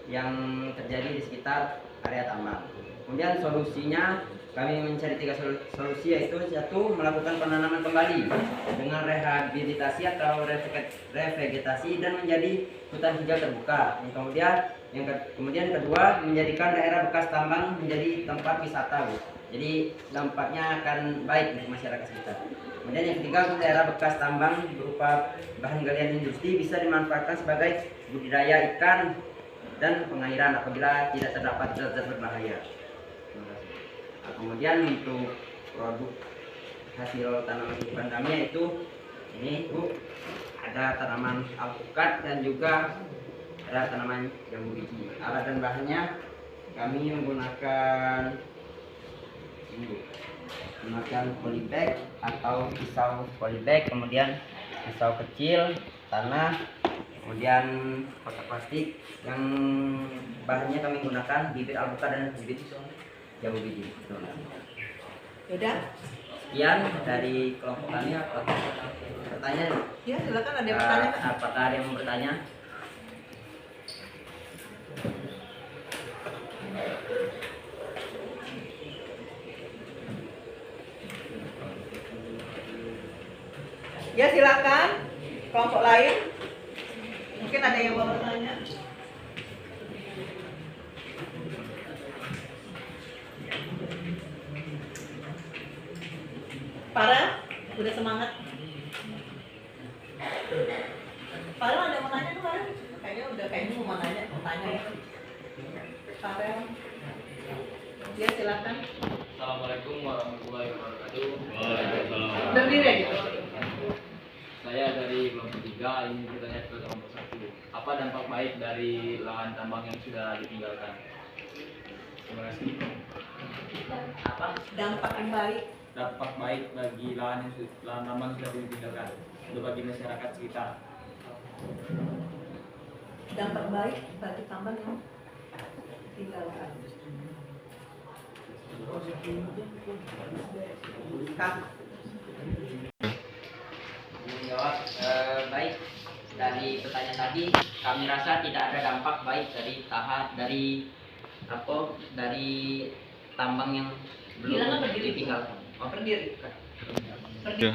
yang terjadi di sekitar area tambang. Kemudian solusinya kami mencari 3 solusi, yaitu 1, melakukan penanaman kembali dengan rehabilitasi atau revegetasi dan menjadi hutan hijau terbuka. Kemudian kedua, menjadikan daerah bekas tambang menjadi tempat wisata. Jadi dampaknya akan baik untuk masyarakat sekitar. Kemudian yang ketiga, daerah bekas tambang berupa bahan galian industri bisa dimanfaatkan sebagai budidaya ikan dan pengairan apabila tidak terdapat zat-zat berbahaya. Kemudian untuk produk hasil tanaman hiburan kami yaitu ini Bu, ada tanaman alpukat dan juga ada tanaman jambu biji. Alat dan bahannya kami menggunakan ini Bu, menggunakan polybag atau pisau polybag, kemudian pisau kecil, tanah, Kemudian kotak plastik yang bahannya kami gunakan bibit alpukat dan bibit jambu biji. Yaudah, Sekian dari kelompok kami. Apa pertanyaan? ya silakan ada yang bertanya. Apakah ada yang mau bertanya? Ya silakan. Kelompok lain. Mungkin ada yang mau bertanya. Para, udah semangat. Para ada yang mau nanya tuh, Para? Kayaknya mau nanya, mau tanya ya. Para. Ya silakan. Assalamualaikum warahmatullahi wabarakatuh. Berdiri aja. Saya dari kelompok 3 ingin bertanya ke kelompok 1. Apa dampak baik dari lahan tambang yang sudah ditinggalkan? Terima kasih. Apa? Dampak yang baik. Dampak baik bagi lahan tambang yang sudah ditinggalkan untuk bagi masyarakat sekitar. Dampak baik bagi tambang yang tinggalkan. Kak. Menjawab baik dari pertanyaan tadi, kami rasa tidak ada dampak baik dari tambang yang Bilang belum apa berdiri? ditinggalkan. Berdiri. Ya.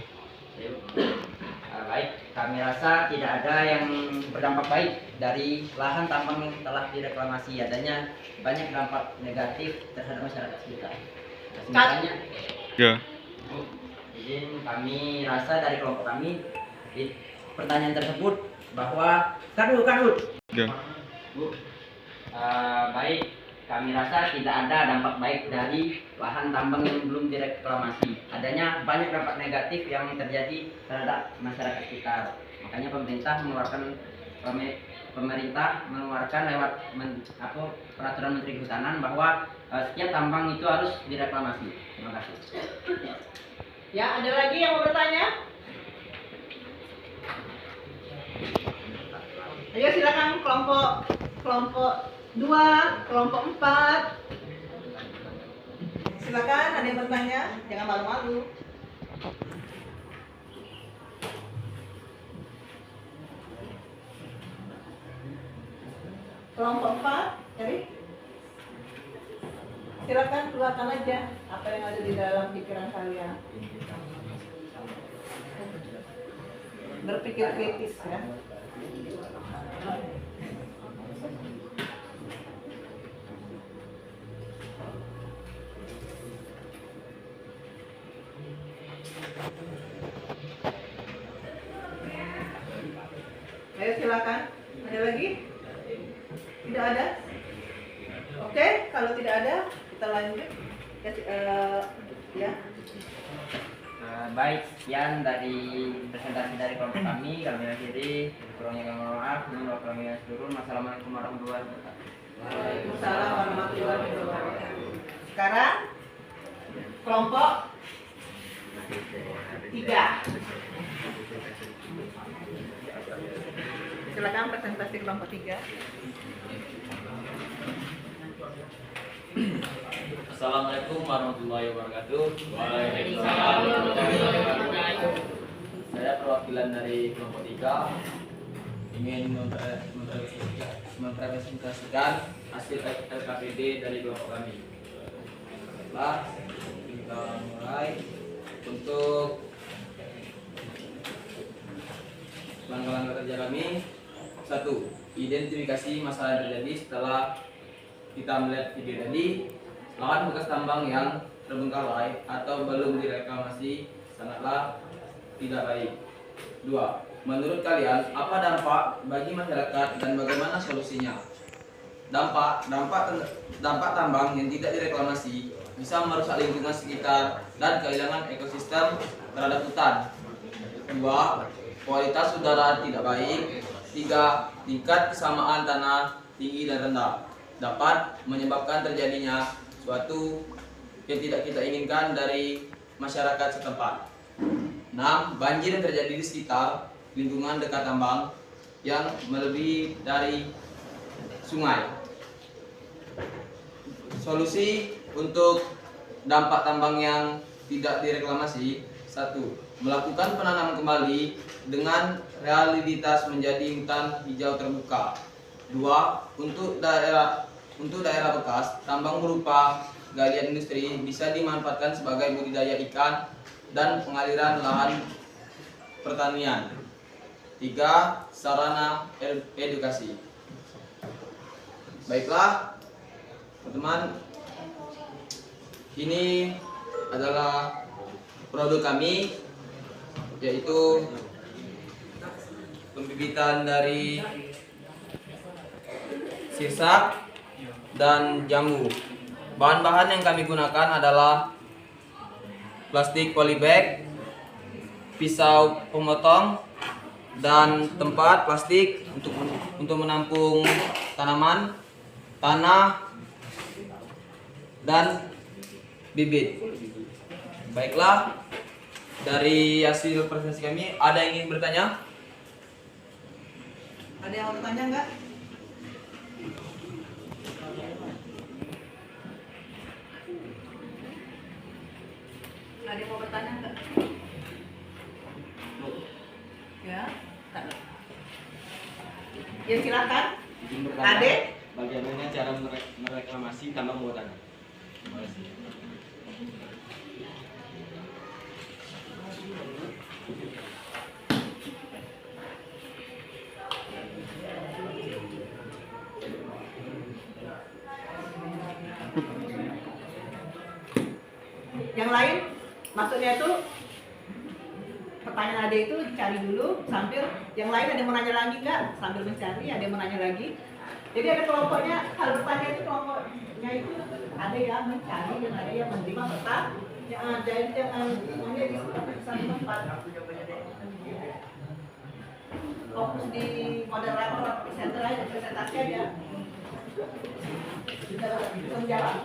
Baik, kami rasa tidak ada yang berdampak baik dari lahan tambang yang telah direklamasi. Adanya banyak dampak negatif terhadap masyarakat sekitar. Makanya, Ya. izin kami rasa dari kelompok kami di pertanyaan tersebut bahwa kadut. Ya. Bu, baik, kami rasa tidak ada dampak baik dari lahan tambang yang belum direklamasi. Adanya banyak dampak negatif yang terjadi terhadap masyarakat sekitar. Makanya pemerintah mengeluarkan lewat peraturan Menteri Kehutanan bahwa setiap tambang itu harus direklamasi. Terima kasih. Ya, ada lagi yang mau bertanya? Ayo silakan kelompok 2, kelompok 4. Silakan ada yang bertanya, jangan malu-malu. Kelompok 4, cari. Silakan keluarkan aja apa yang ada di dalam pikiran kalian. Berpikir kritis ya. Ayo silakan. Ada lagi? Tidak ada? Oke, kalau tidak ada kita lanjut. Ya. Baik, sekian dari presentasi dari kelompok kami. Kami akhiri, kurangnya kami mohon maaf. Mohon kami seluruh. Wassalamualaikum warahmatullahi wabarakatuh. Waalaikumsalam warahmatullahi wabarakatuh. Sekarang kelompok 3. Silakan presentasi kelompok 3. Assalamualaikum warahmatullahi wabarakatuh. Saya perwakilan dari kelompok 3 ingin mempresentasikan hasil LKPD dari kelompok kami. Baiklah, kita mulai. Untuk langkah-langkah kerja kami: 1. Identifikasi masalah yang terjadi setelah kita melihat video tadi. Lahan bekas tambang yang terbengkalai atau belum direklamasi sangatlah tidak baik. 2. Menurut kalian, apa dampak bagi masyarakat dan bagaimana solusinya? Dampak tambang yang tidak direklamasi bisa merusak lingkungan sekitar dan kehilangan ekosistem terhadap hutan. 2. Kualitas udara tidak baik. 3. Tingkat kesamaan tanah tinggi dan rendah dapat menyebabkan terjadinya suatu yang tidak kita inginkan dari masyarakat setempat. 6. Banjir yang terjadi di sekitar lingkungan dekat tambang yang melebihi dari sungai. Solusi untuk dampak tambang yang tidak direklamasi: 1. Melakukan penanaman kembali dengan realitas menjadi hutan hijau terbuka. 2. Untuk daerah bekas tambang berupa galian industri bisa dimanfaatkan sebagai budidaya ikan dan pengaliran lahan pertanian. 3. Sarana edukasi. Baiklah, teman-teman, ini adalah produk kami, yaitu pembibitan dari sirsak dan jambu. Bahan-bahan yang kami gunakan adalah plastik polybag, pisau pemotong, dan tempat plastik untuk menampung tanaman, tanah, dan bibit. Baiklah, dari hasil presentasi kami, ada yang ingin bertanya? Ada yang mau bertanya nggak? Ada yang mau bertanya nggak? Ya, tak ada. Ya silakan. Ade? Bagaimana cara mereklamasi tambang bawah tanah? Terima kasih. Yang lain, maksudnya itu pertanyaan Ade itu cari dulu sambil yang lain ada yang mau nanya lagi nggak? Sambil mencari ada yang mau nanya lagi. Jadi ada kelompoknya, kalau bertanya itu kelompoknya itu ada yang mencari dan ada yang menerima peta, yang ada yang hanya di satu tempat. Fokus di moderator atau presenter aja, presentasi aja. Bisa menjawab.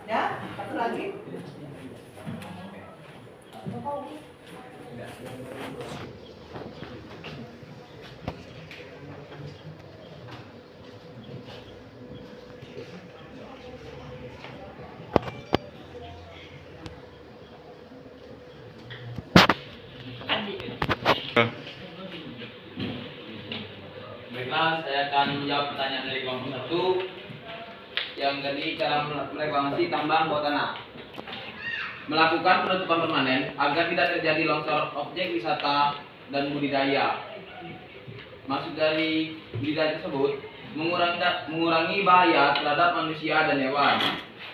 Ya, satu lagi. Baiklah, saya akan menjawab pertanyaan dari kelompok 1 yang tadi cara mereklamasi tambang bawah tanah. Melakukan penutupan permanen agar tidak terjadi longsor objek wisata dan budidaya. Maksud dari budidaya tersebut mengurangi bahaya terhadap manusia dan hewan,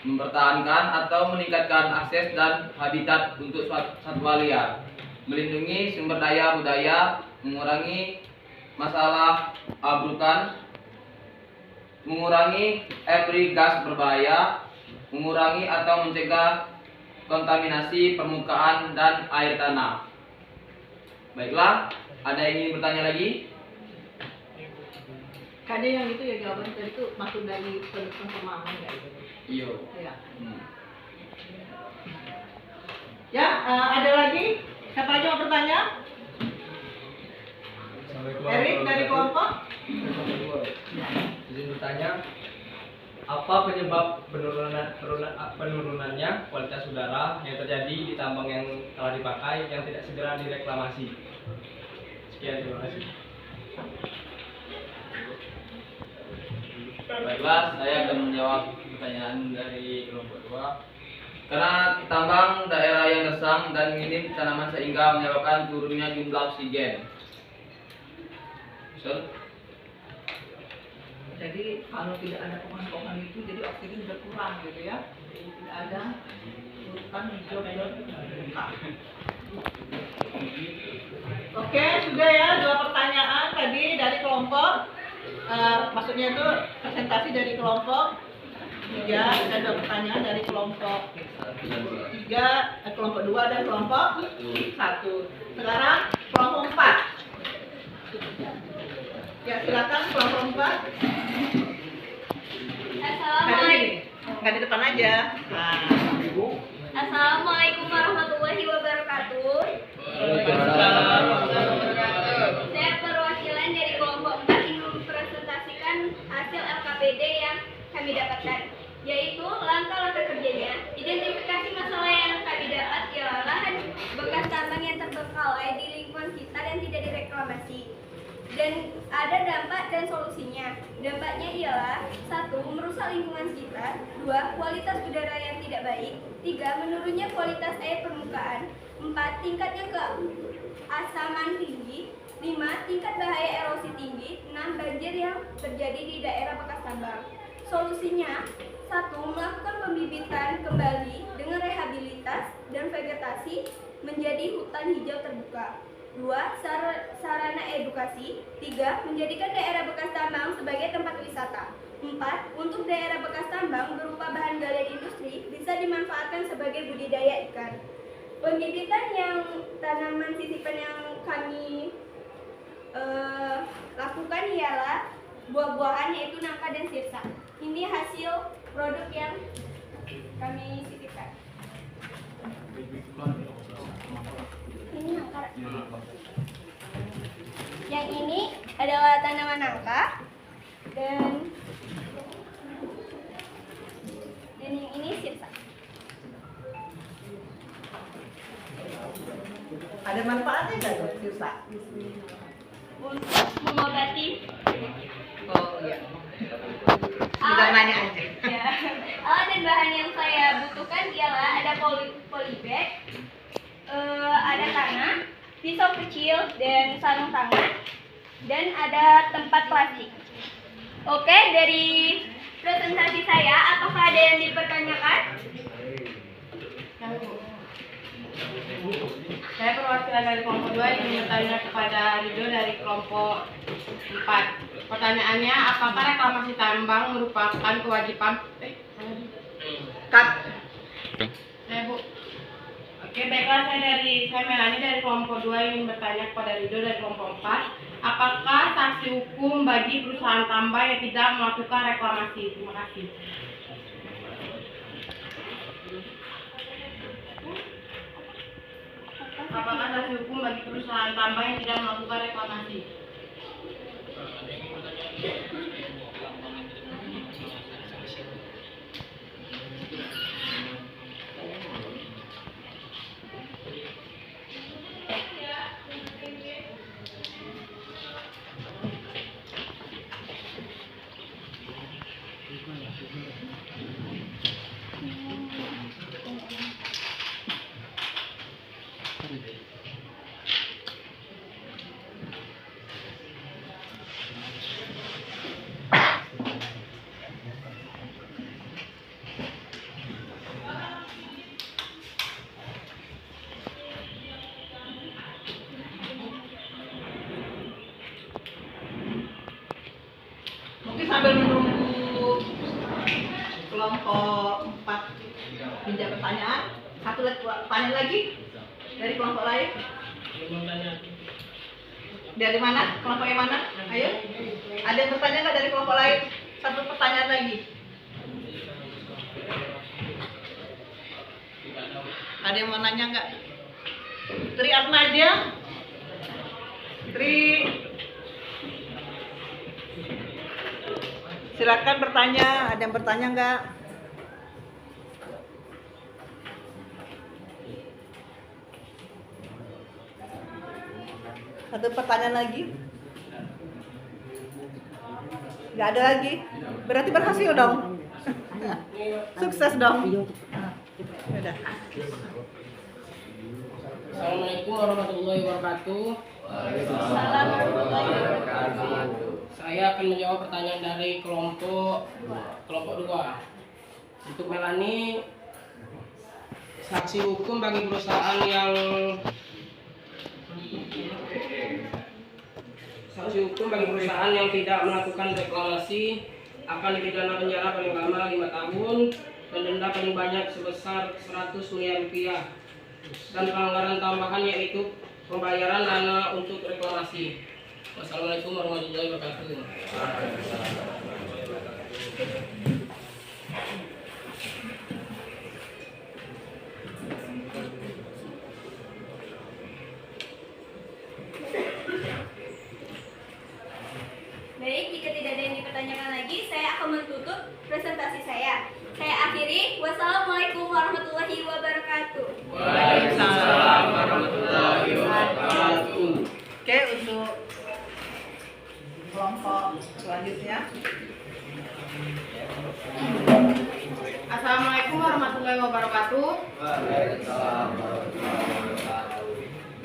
mempertahankan atau meningkatkan akses dan habitat untuk satwa liar, melindungi sumber daya budaya, mengurangi masalah abrukan, mengurangi emisi gas berbahaya, mengurangi atau mencegah kontaminasi permukaan dan air tanah. Baiklah, ada yang ingin bertanya lagi? Kade yang itu ya jawabannya tadi itu masuk dari penutupan pemahaman ya. Iya. Ya. Ya, ada lagi? Siapa lagi mau bertanya? Erik dari kelompok? Izin bertanya, apa penyebab penurunannya kualitas udara yang terjadi di tambang yang telah dipakai yang tidak segera direklamasi? Sekian, terima kasih. Baiklah, saya akan menjawab pertanyaan dari kelompok 2. Karena tambang daerah yang gersang dan minim tanaman sehingga menyebabkan turunnya jumlah oksigen. Jadi kalau tidak ada pohon-pohon itu jadi oksigen berkurang gitu ya. Tidak ada hutan hijau dan buka. Oke, sudah ya 2 pertanyaan tadi dari kelompok. Maksudnya itu presentasi dari kelompok 3 dan 2 pertanyaan dari kelompok 3, kelompok 2 dan kelompok 1. Sekarang kelompok 4. Ya silakan kelompok 4. Assalamualaikum. Nggak di depan aja. Nah. Assalamualaikum warahmatullahi reklamasi. Dan ada dampak dan solusinya. Dampaknya ialah 1. Merusak lingkungan sekitar. 2. Kualitas udara yang tidak baik. 3. Menurunnya kualitas air permukaan. 4. Tingkatnya keasaman tinggi. 5. Tingkat bahaya erosi tinggi. 6. Banjir yang terjadi di daerah bekas tambang. Solusinya 1. Melakukan pembibitan kembali dengan rehabilitas dan vegetasi menjadi hutan hijau terbuka. 2. Sarana edukasi. 3. Menjadikan daerah bekas tambang sebagai tempat wisata. 4. Untuk daerah bekas tambang berupa bahan galian industri bisa dimanfaatkan sebagai budidaya ikan. Pembibitan yang tanaman sisipan yang kami lakukan ialah buah-buahan yaitu nangka dan sirsa. Ini hasil produk yang kami sisipkan. Ini nangka. Yang ini adalah tanaman nangka dan yang ini sirsa. Ada manfaatnya nggak tuh sirsa? Untuk mengobati. Oh iya. Udah nanya aja. Ya. Alat dan bahan yang saya butuhkan ialah ada polybag, ada tanah, pisau kecil dan sarung tangan, dan ada tempat plastik. Oke, dari presentasi saya, apakah ada yang dipertanyakan? Saya perwakilan dari kelompok 2 yang bertanya kepada Rido dari kelompok 4. Pertanyaannya, apakah reklamasi tambang merupakan kewajiban? Cut. Saya Bu. Oke, baiklah, saya Melani dari kelompok 2 yang bertanya kepada Rido dari kelompok 4. Apakah sanksi hukum bagi perusahaan tambang yang tidak melakukan reklamasi? Terima kasih. Apakah sanksi hukum bagi perusahaan tambang yang tidak melakukan reklamasi? Mungkin sambil menunggu kelompok 4 menjawab pertanyaan, satu pertanyaan lagi dari kelompok lain. Dari mana? Kelompok yang mana? Ayo. Ada yang bertanya nggak dari kelompok lain? Satu pertanyaan lagi. Ada yang mau nanya nggak? Tri Atmaja? Tri, silakan bertanya. Ada yang bertanya nggak? Satu pertanyaan lagi? Nggak ada lagi? Berarti berhasil dong? Sukses dong? Udah. Assalamualaikum warahmatullahi wabarakatuh. Saya akan menjawab pertanyaan dari kelompok 2. Untuk Melani, sanksi hukum bagi perusahaan yang tidak melakukan reklamasi akan dipidana penjara paling lama 5 tahun dan denda paling banyak sebesar 100 miliar rupiah. Dan pelanggaran tambahan yaitu pembayaran dana untuk reklamasi. Wassalamualaikum warahmatullahi wabarakatuh. Baik, jika tidak ada yang dipertanyakan lagi, saya akan menutup presentasi saya. Saya akhiri. Wassalamualaikum warahmatullahi wabarakatuh. Waalaikumsalam warahmatullahi wabarakatuh. Oke, untuk wabarakatuh. Waalaikumsalam warahmatullahi wabarakatuh.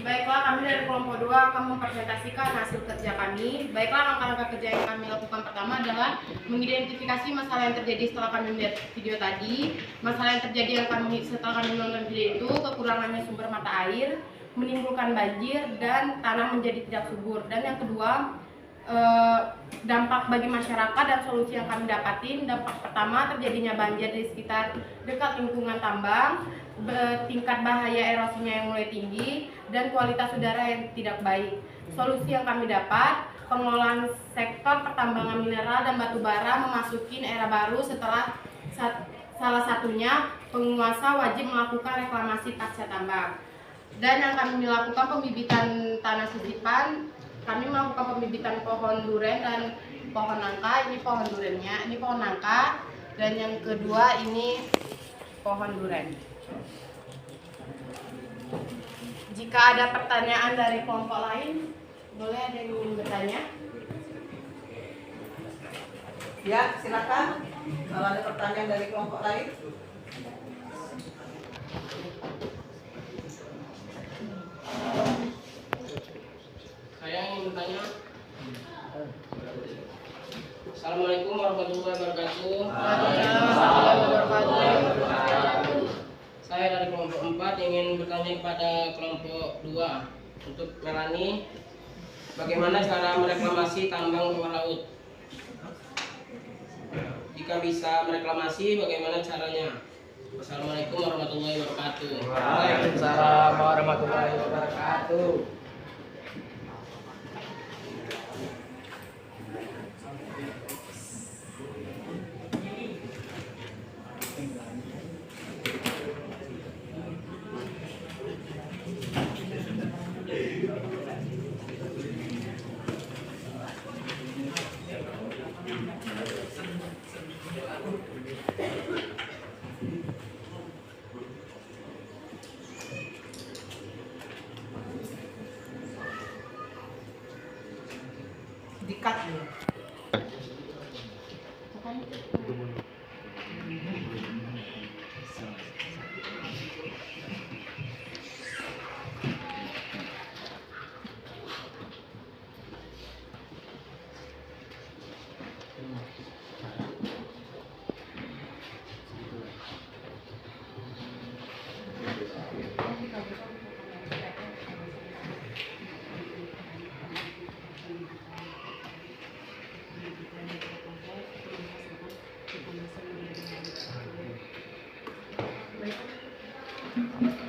Baiklah, kami dari kelompok 2 akan mempresentasikan hasil kerja kami. Baiklah, langkah-langkah kerja yang kami lakukan pertama adalah mengidentifikasi masalah yang terjadi setelah kami melihat video tadi. Masalah yang terjadi setelah kami menonton video itu, kekurangannya sumber mata air, menimbulkan banjir, dan tanah menjadi tidak subur. Dan yang kedua, dampak bagi masyarakat dan solusi yang kami dapatin. Dampak pertama, terjadinya banjir di sekitar dekat lingkungan tambang, tingkat bahaya erosinya yang mulai tinggi, dan kualitas udara yang tidak baik. Solusi yang kami dapat, pengelolaan sektor pertambangan mineral dan batu bara memasuki era baru setelah salah satunya penguasa wajib melakukan reklamasi pasca tambang. Dan yang kami lakukan pembibitan tanah sisipan. Kami melakukan pembibitan pohon duren dan pohon nangka. Ini pohon durennya, ini pohon nangka, dan yang kedua ini pohon duren. Jika ada pertanyaan dari kelompok lain, boleh ada yang ingin bertanya? Ya, silakan. Kalau ada pertanyaan dari kelompok lain. Saya ingin bertanya. Assalamualaikum warahmatullahi wabarakatuh. Saya dari kelompok 4 ingin bertanya kepada kelompok 2 untuk Melani, bagaimana cara mereklamasi tambang bawah laut? Jika bisa mereklamasi, bagaimana caranya? Wassalamualaikum warahmatullahi wabarakatuh. Waalaikumsalam warahmatullahi wabarakatuh. Dikat dulu.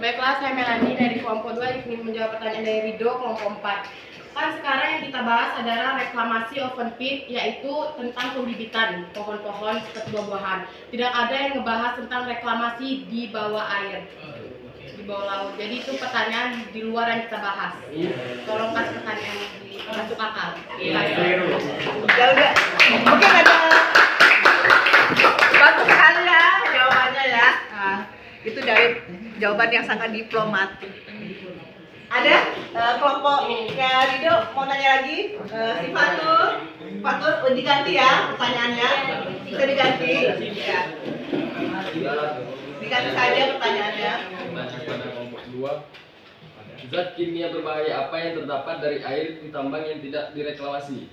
Baiklah, saya Melani dari kelompok 2 ingin menjawab pertanyaan dari Rido, kelompok 4. Kan sekarang yang kita bahas adalah reklamasi open pit, yaitu tentang pembibitan pohon-pohon seperti buah-buahan. Tidak ada yang ngebahas tentang reklamasi di bawah air, di bawah laut. Jadi itu pertanyaan di luar yang kita bahas. Tolong kasih pertanyaan di masuk akal. Ya udah, mungkin ada bagus sekali ya jawabannya ya. Nah, itu dari jawaban yang sangat diplomat. Ada kelompoknya Rido mau nanya lagi? Si Fatur diganti ya pertanyaannya. Bisa diganti. Ya. Diganti saja pertanyaannya. Pada kelompok 2, zat kimia berbahaya apa yang terdapat dari air di tambang yang tidak direklamasi?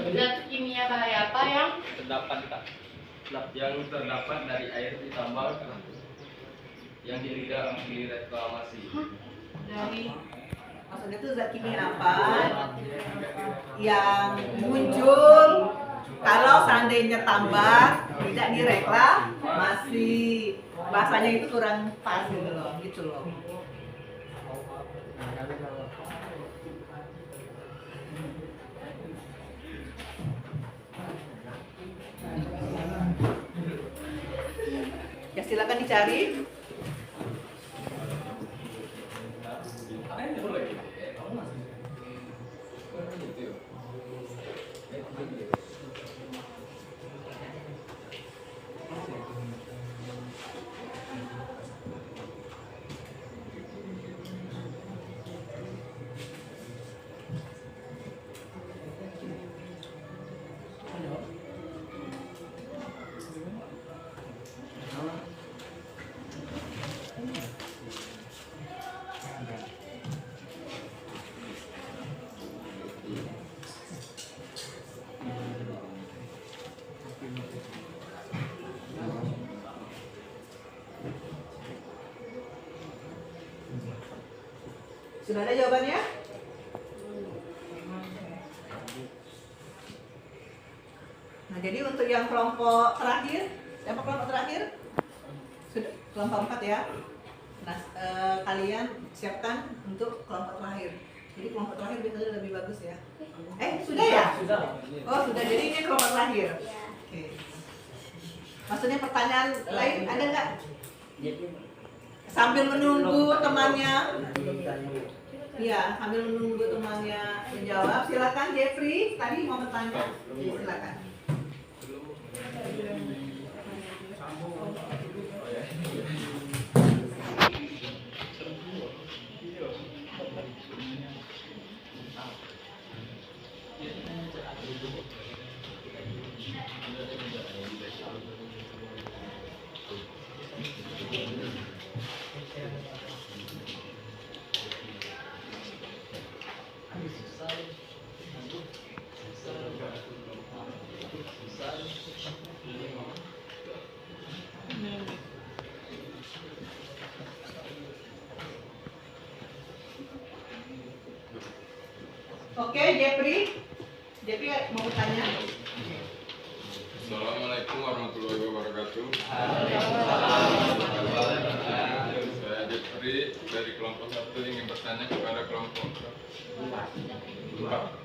Zat kimia bahaya apa yang terdapat dari air di tambang yang tidak direklamasi? dari Maksudnya itu zat kimia apa yang muncul kalau seandainya tambang tidak direklamasi? Bahasanya itu kurang pas gitu loh. Ya silakan dicari. Sudah ada jawabannya? Nah, jadi untuk yang kelompok terakhir, siapa kelompok terakhir? Sudah, kelompok 4 ya. Nah, kalian siapkan untuk kelompok terakhir. Jadi kelompok terakhir biasanya lebih bagus ya. Sudah ya? Sudah. Oh, sudah. Jadi ini kelompok terakhir. Ya. Oke. Maksudnya pertanyaan lain ada nggak? Sambil menunggu temannya. Iya, sambil menunggu temannya menjawab. Silakan Jeffrey, tadi mau bertanya. Silakan. Oke, Jeffrey mau bertanya? Assalamualaikum warahmatullahi wabarakatuh. Saya Jeffrey dari kelompok 1 ingin bertanya kepada kelompok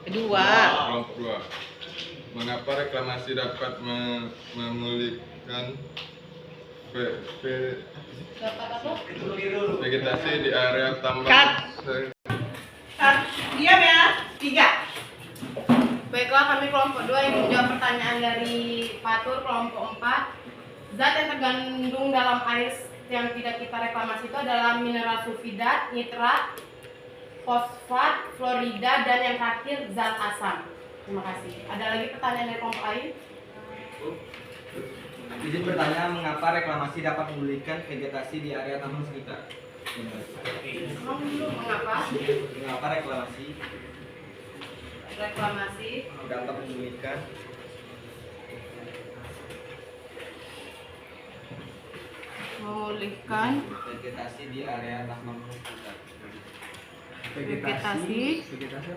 Kedua. Kelompok 2. Mengapa reklamasi dapat memulihkan vegetasi di area tambang? Diam ya. 3. Baiklah, kami kelompok 2 yang menjawab pertanyaan dari Fatur kelompok 4. Zat yang terkandung dalam air yang tidak kita reklamasi itu adalah mineral sulfidat, nitrat, fosfat, fluorida, dan yang terakhir zat asam. Terima kasih. Ada lagi pertanyaan dari kelompok lain? Izin bertanya, mengapa reklamasi dapat memulihkan vegetasi di area tambang sekitar? Mengapa? Mengapa reklamasi dapat memulihkan vegetasi di area tambang sekitar? Vegetasi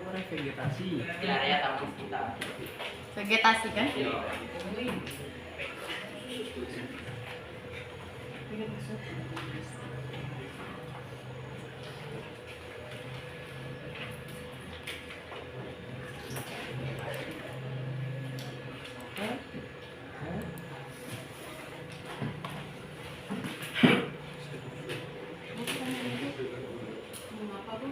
apa vegetasi? Di area tambang sekitar. vegetasi kan? Mengapa, Bu?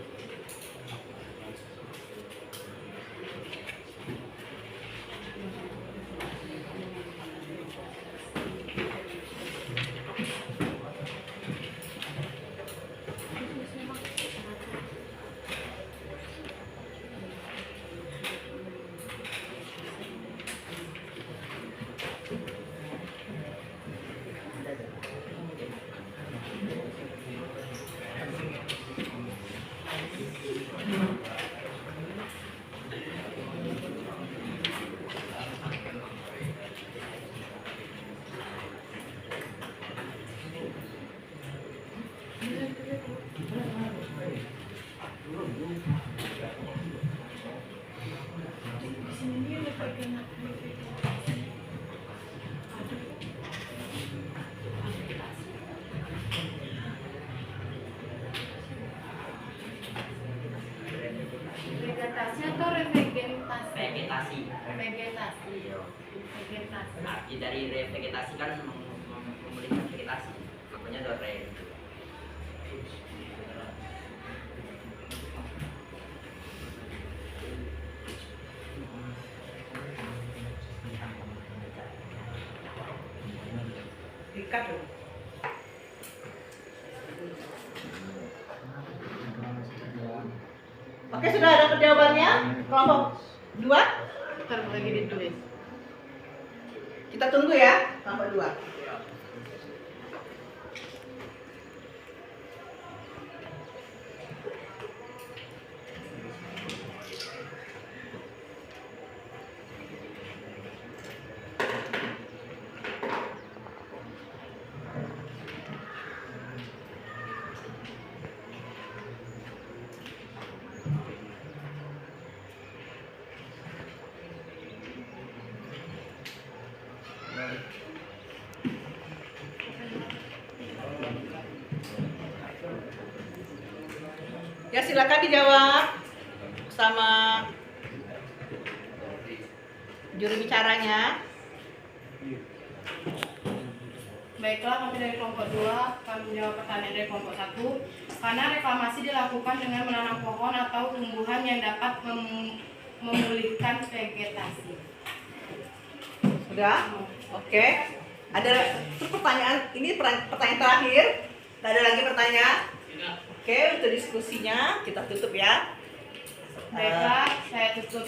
Vegetasi atau revegetasi? Vegetasi. Vegetasi. Vegetasi. Arti dari revegetasi kan memulihkan vegetasi. Makanya ada re. Ikat dong. Oke, sudah ada jawabannya? Kelompok 2? Ntar lagi ditulis. Kita tunggu ya, kelompok 2. Ya silakan dijawab sama juru bicaranya. Baiklah, kami dari kelompok 2 kami menjawab pertanyaan dari kelompok 1. Karena reklamasi dilakukan dengan menanam pohon atau tumbuhan yang dapat memulihkan vegetasi. Sudah? Oke. Ada itu pertanyaan, ini pertanyaan terakhir. Tidak ada lagi pertanyaan? Oke, untuk diskusinya kita tutup ya. Baiklah, saya tutup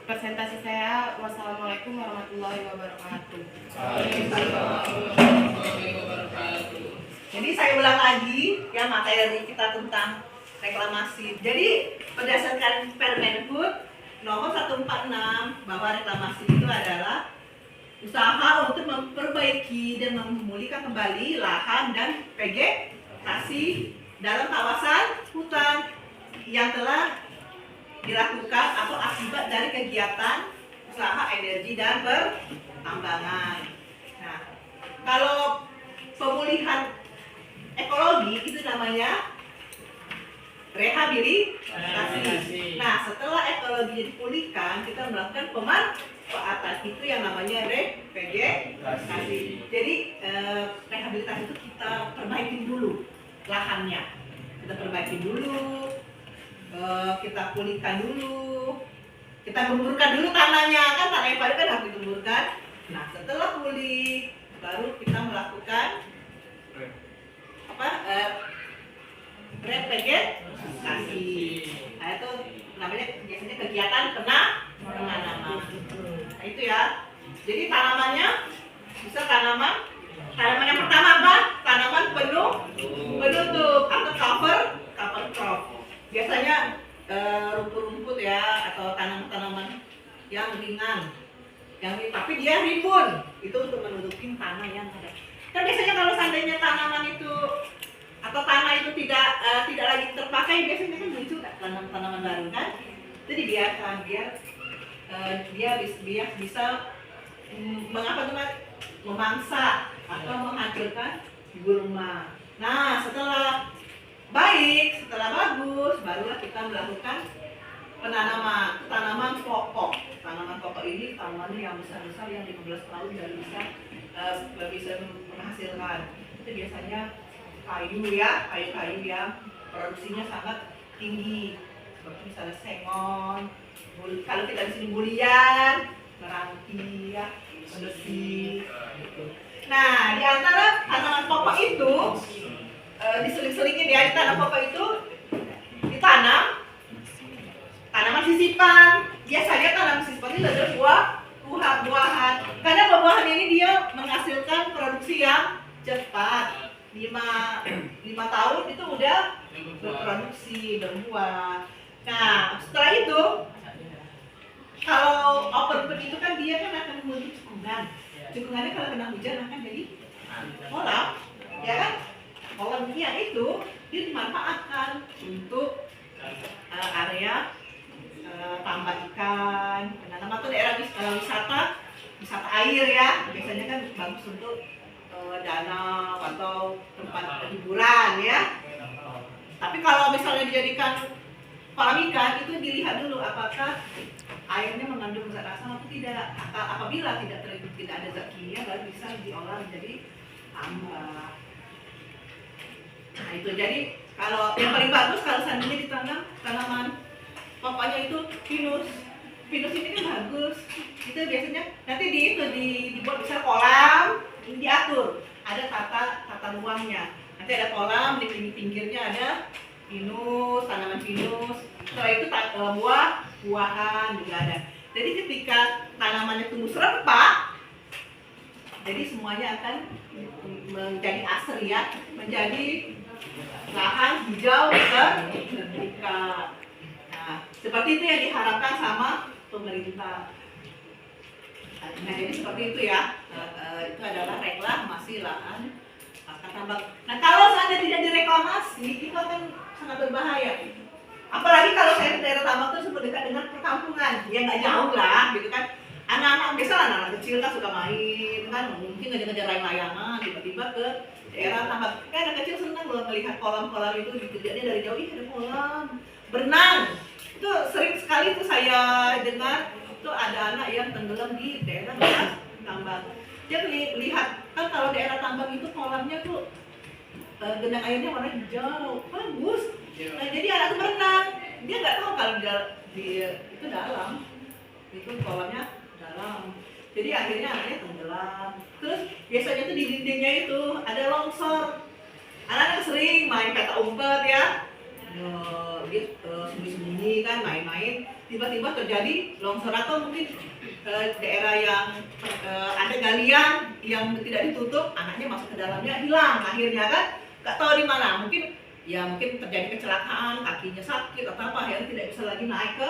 presentasi saya. Wassalamualaikum warahmatullahi wabarakatuh. Jadi saya ulang lagi ya materi kita tentang reklamasi. Jadi berdasarkan Permenhub nomor 146 bahwa reklamasi itu adalah usaha untuk memperbaiki dan memulihkan kembali lahan dan vegetasi dalam kawasan hutan yang telah dilakukan atau akibat dari kegiatan usaha energi dan pertambangan. Nah, kalau pemulihan ekologi itu namanya rehabilitasi. Nah, setelah ekologi dipulihkan, kita melakukan pemanfaatan itu yang namanya revegetasi. Jadi rehabilitasi itu kita perbaikin dulu lahannya, kita perbaikin dulu, kita pulihkan dulu, kita gemburkan dulu tanahnya, kan tanah yang baru kan harus digemburkan. Nah, setelah pulih baru kita melakukan revegetasi. Nah, itu namanya biasanya kegiatan penanaman. Nah, itu ya. Jadi tanamannya bisa tanaman yang pertama apa? Tanaman penutup atau cover crop. Biasanya rumput-rumput ya atau tanaman-tanaman yang ringan, tapi dia rimbun, itu untuk menutupi tanah yang ada. Kan biasanya kalau seandainya tanaman itu atau tanah itu tidak lagi terpakai, biasanya kan muncul tanaman baru kan, itu dibiarkan biar dia bisa memangsa atau menghancurkan ibu rumah. Nah, setelah bagus, barulah kita melakukan tanaman pokok. Tanaman pokok ini tanamannya yang besar-besar yang 15 tahun dan bisa menghasilkan. Itu biasanya kayu yang produksinya sangat tinggi, seperti misalnya sengon, kalau kita di sini bulian, meranti, ya, besi. Nah, di antara tanaman pokok itu diseling-selingin ya, di tanam pokok itu ditanam tanaman sisipan. Biasanya tanaman sisipan ini adalah buah-buahan, karena buah-buahan ini dia menghasilkan produksi yang cepat. 5 tahun itu udah berproduksi, berbuah. Nah, setelah itu kalau open pit itu kan dia kan akan membentuk cekungannya kalau kena hujan akan jadi kolam, ya kan? Kolamnya itu dia dimanfaatkan untuk area tambak ikan. Nama itu daerah wisata air ya. Biasanya kan bagus untuk danau atau tempat hiburan ya. Tapi kalau misalnya dijadikan kolam ikan, itu dilihat dulu apakah airnya mengandung zat asam atau tidak. Apabila tidak ada zat kimia, baru bisa diolah menjadi tambak. Nah, itu jadi kalau yang paling bagus kalau seandainya ditanam tanaman pokoknya itu pinus ini kan bagus. Itu biasanya nanti dibuat bisa kolam, diatur, ada tata ruangnya. Nanti ada kolam, di pinggirnya ada tanaman pinus. Setelah itu buahan juga ada. Jadi ketika tanamannya tumbuh serempak, jadi semuanya akan menjadi asri ya, menjadi lahan hijau terbuka. Nah, seperti itu yang diharapkan sama pemerintah. Nah, jadi seperti itu ya. Itu adalah reklamasi lahan tambang. Nah, kalau seandainya tidak direklamasi, itu akan sangat berbahaya. Apalagi kalau saya daerah tambang tersebut dekat dengan perkampungan, ya nggak jauh lah, gitu kan. anak-anak biasa anak-anak kecil kan suka main kan, mungkin ngejar-ngejar layang-layangan, tiba-tiba ke daerah tambang. Anak kecil senang loh melihat kolam-kolam itu, dilihatnya dari jauh, ih ada kolam, berenang. Itu sering sekali tuh saya dengar itu ada anak yang tenggelam di daerah bekas tambang. Dia lihat kan kalau daerah tambang itu kolamnya tuh genang airnya warna hijau, bagus. Nah, jadi anak itu berenang, dia nggak tahu kalau di itu dalam, itu kolamnya dalam. Jadi akhirnya anaknya tenggelam. Terus biasanya tuh di dindingnya itu ada longsor. Anak-anak sering main petak umpet ya, dia sembunyi-sembunyi kan main-main. Tiba-tiba terjadi longsor atau mungkin daerah yang ada galian yang tidak ditutup, anaknya masuk ke dalamnya hilang akhirnya kan, nggak tahu di mana. Mungkin terjadi kecelakaan, kakinya sakit atau apa, akhirnya tidak bisa lagi naik ke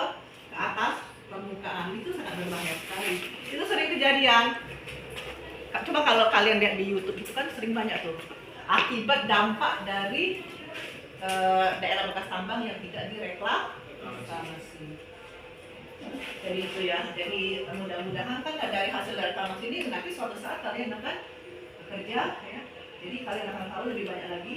atas permukaan. Itu sangat berbahaya sekali. Itu sering kejadian. Coba kalau kalian lihat di YouTube itu kan sering banyak tuh akibat dampak dari daerah bekas tambang yang tidak direklamasi. Jadi itu ya. Jadi mudah-mudahan kan dari hasil dari reklamasi ini nanti suatu saat kalian akan bekerja ya. Jadi kalian akan tahu lebih banyak lagi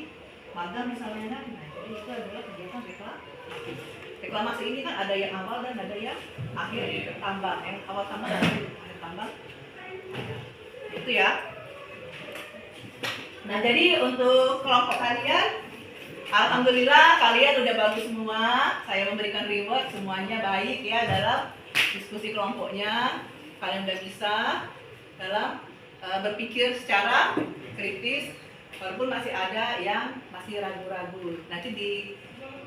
magang misalnya. Nah, jadi itu adalah kegiatan reklamasi. Reklamasi ini kan ada yang awal dan ada yang akhir tambang, yang awal tambang dan akhir tambang. Itu ya. Nah, jadi untuk kelompok kalian, alhamdulillah kalian udah bagus semua. Saya memberikan reward, semuanya baik ya dalam diskusi kelompoknya. Kalian udah bisa dalam berpikir secara kritis, walaupun masih ada yang masih ragu-ragu. Nanti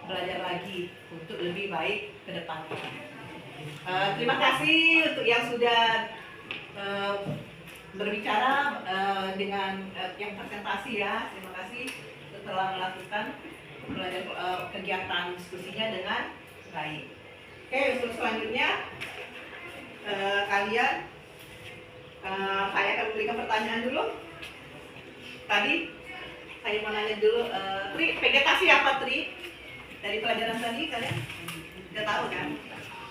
belajar lagi untuk lebih baik ke depan. Terima kasih untuk yang sudah berbicara dengan yang presentasi ya. Terima kasih telah melakukan kegiatan diskusinya dengan baik. Oke, untuk selanjutnya kalian saya akan memberikan pertanyaan dulu. Tadi saya mau nanya dulu, Tri, vegetasi apa Tri? Dari pelajaran tadi kalian udah tahu kan?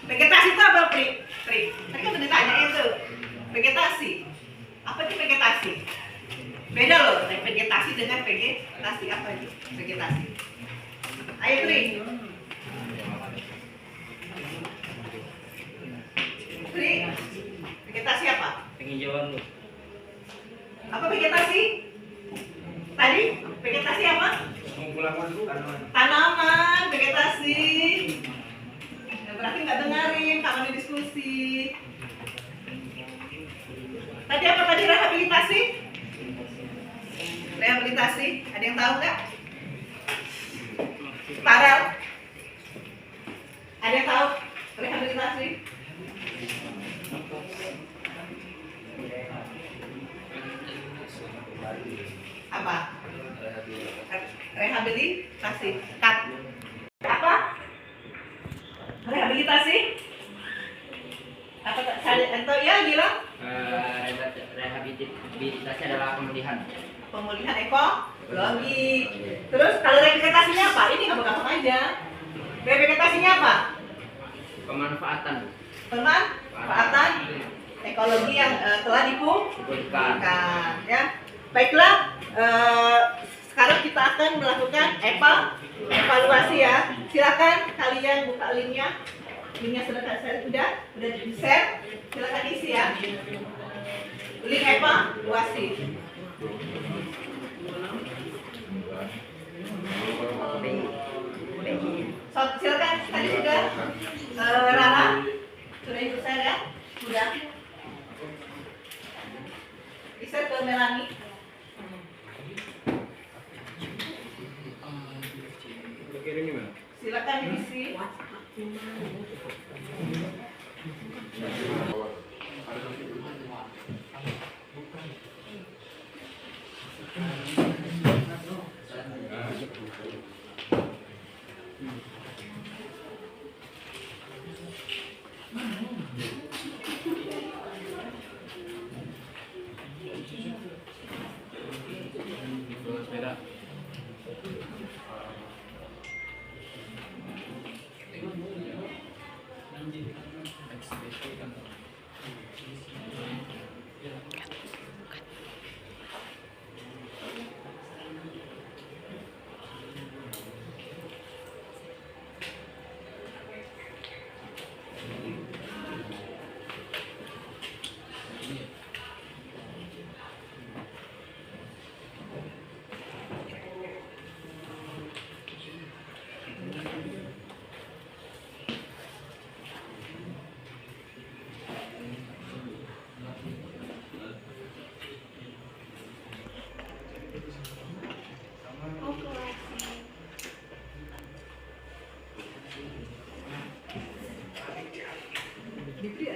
Vegetasi itu apa Tri? Tadi kan udah ditanyain tuh. Vegetasi. Apa itu vegetasi? Beda loh, vegetasi dengan vegetasi. Apa itu vegetasi? Ayo Tri. Tri, vegetasi apa? Penghijauan. Apa vegetasi? Tadi vegetasi apa? Tanaman, vegetasi. Ya, berarti nggak dengerin kalau di diskusi. Tadi apa tadi rehabilitasi? Rehabilitasi, ada yang tahu nggak? Farel? Ada yang tahu rehabilitasi? Apa? Rehabilitasi. Apa? Rehabilitasi? Apa atau ya bilang? Rehabilitasi adalah pemulihan. Pemulihan ekologi. Terus kalau rehabilitasinya apa? Ini gampang-gampang aja. Rehabilitasinya apa? Pemanfaatan. Pemanfaatan ekologi yang telah dipulihkan. Ya. Baiklah, sekarang kita akan melakukan evaluasi ya. Silakan kalian buka linknya. Linknya sudah di-share. Silakan isi ya. Link evaluasi. Silakan tadi sudah Rara sudah ikut saya ya. Sudah. Bisa ke Melani. Silakan diisi.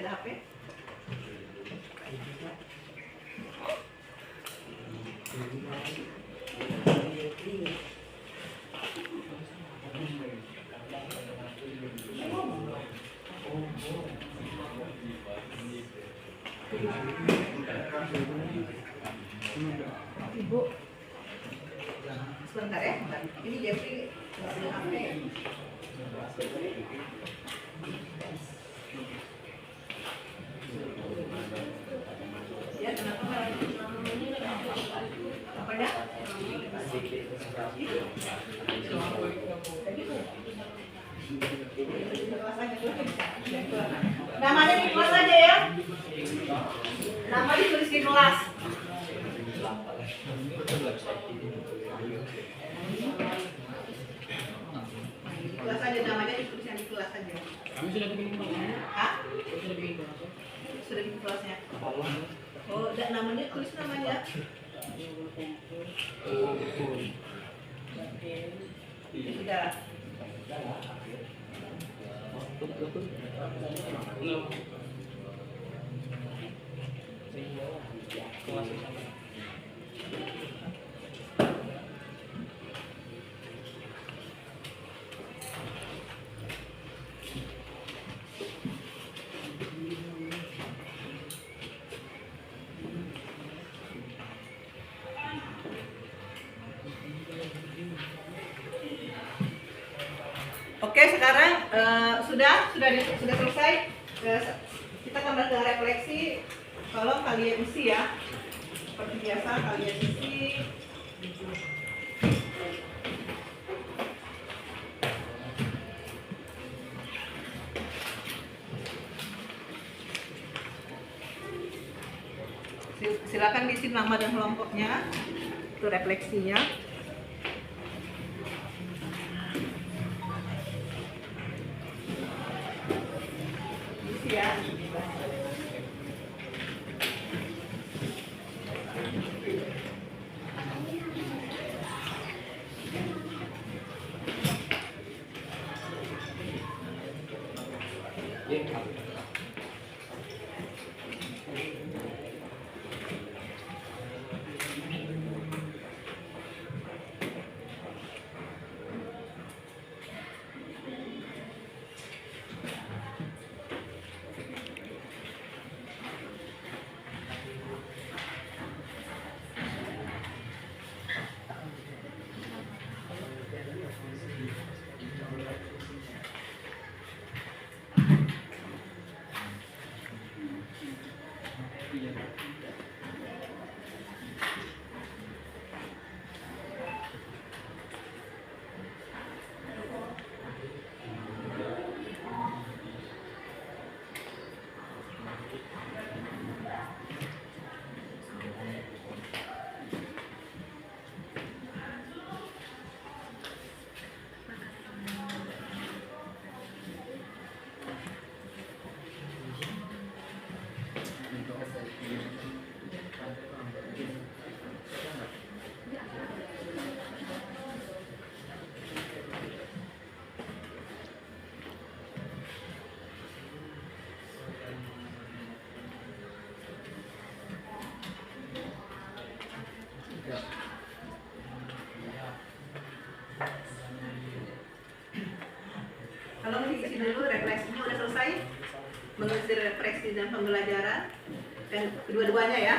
ada HP? Ibu, sebentar ya. Ini Jeffrey nggak punya HP. Ya, kenapa? Apanya? Namanya di kelas aja ya. Nama ditulis di kelas. Di kelas aja namanya ditulis yang di kelas aja. Kami sudah bikin kelasnya. Hah? Sudah bikin kelasnya. Sudah di kelasnya. Oh, enggak namanya tulis namanya. Sudah. Oke, sekarang sudah selesai. Kita kembali ke refleksi. Tolong kalian isi ya. Seperti biasa kalian isi. Silakan diisi nama dan kelompoknya. Itu refleksinya. Ya. Kalau diisi dulu refleksinya udah selesai, mengisi refleksi dan pembelajaran dan kedua-duanya ya.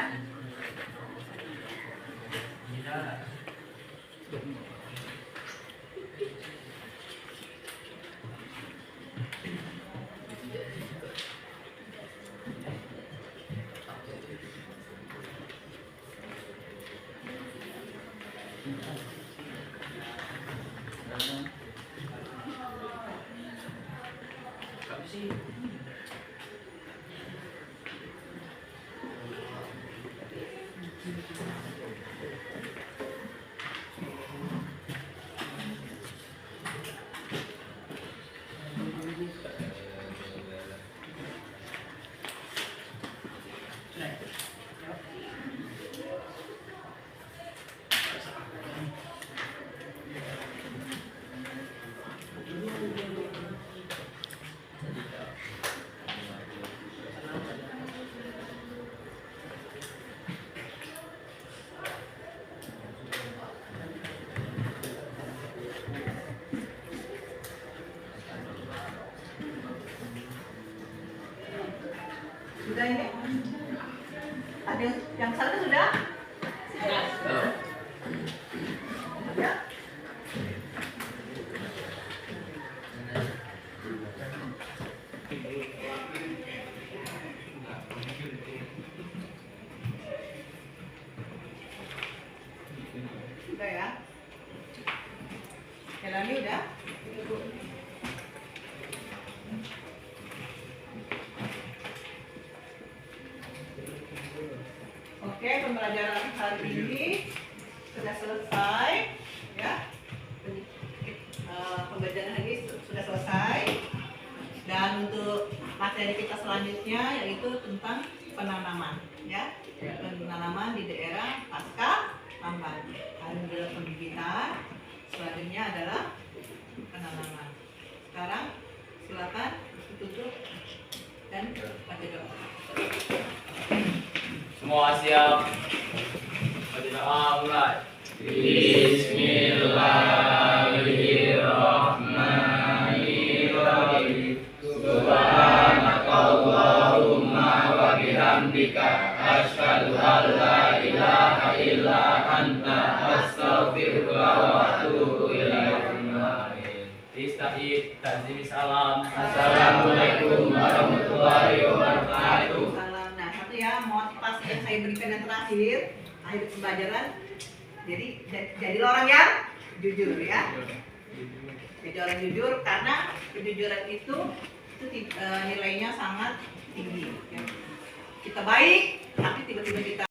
ini? Ada yang sana sudah? Ya. Udah ya. Kelani udah? Oke, pembelajaran hari ini sudah selesai, ya. Pembelajaran hari ini sudah selesai. Dan untuk materi kita selanjutnya yaitu tentang penanaman, ya. Penanaman di daerah pasca tambang. Hari ini adalah pembibitan, selanjutnya adalah penanaman. Sekarang silakan tutup dan baca doa. Semua siap. Baca doa mulai. Bismillahirrahmanirrahim. Subhanakallahumma wa bihamdika asyhadu an la ilaha illa anta astaghfiruka wa atubu ilaik. Istahid tazim salam. Assalamualaikum warahmatullahi wabarakatuh. Salam. Nah, satu ya, motivasi yang saya berikan yang terakhir, akhir pembelajaran. Jadi orang yang jujur ya. Jadi orang jujur karena kejujuran itu nilainya sangat tinggi. Ya. Kita baik, tapi tiba-tiba kita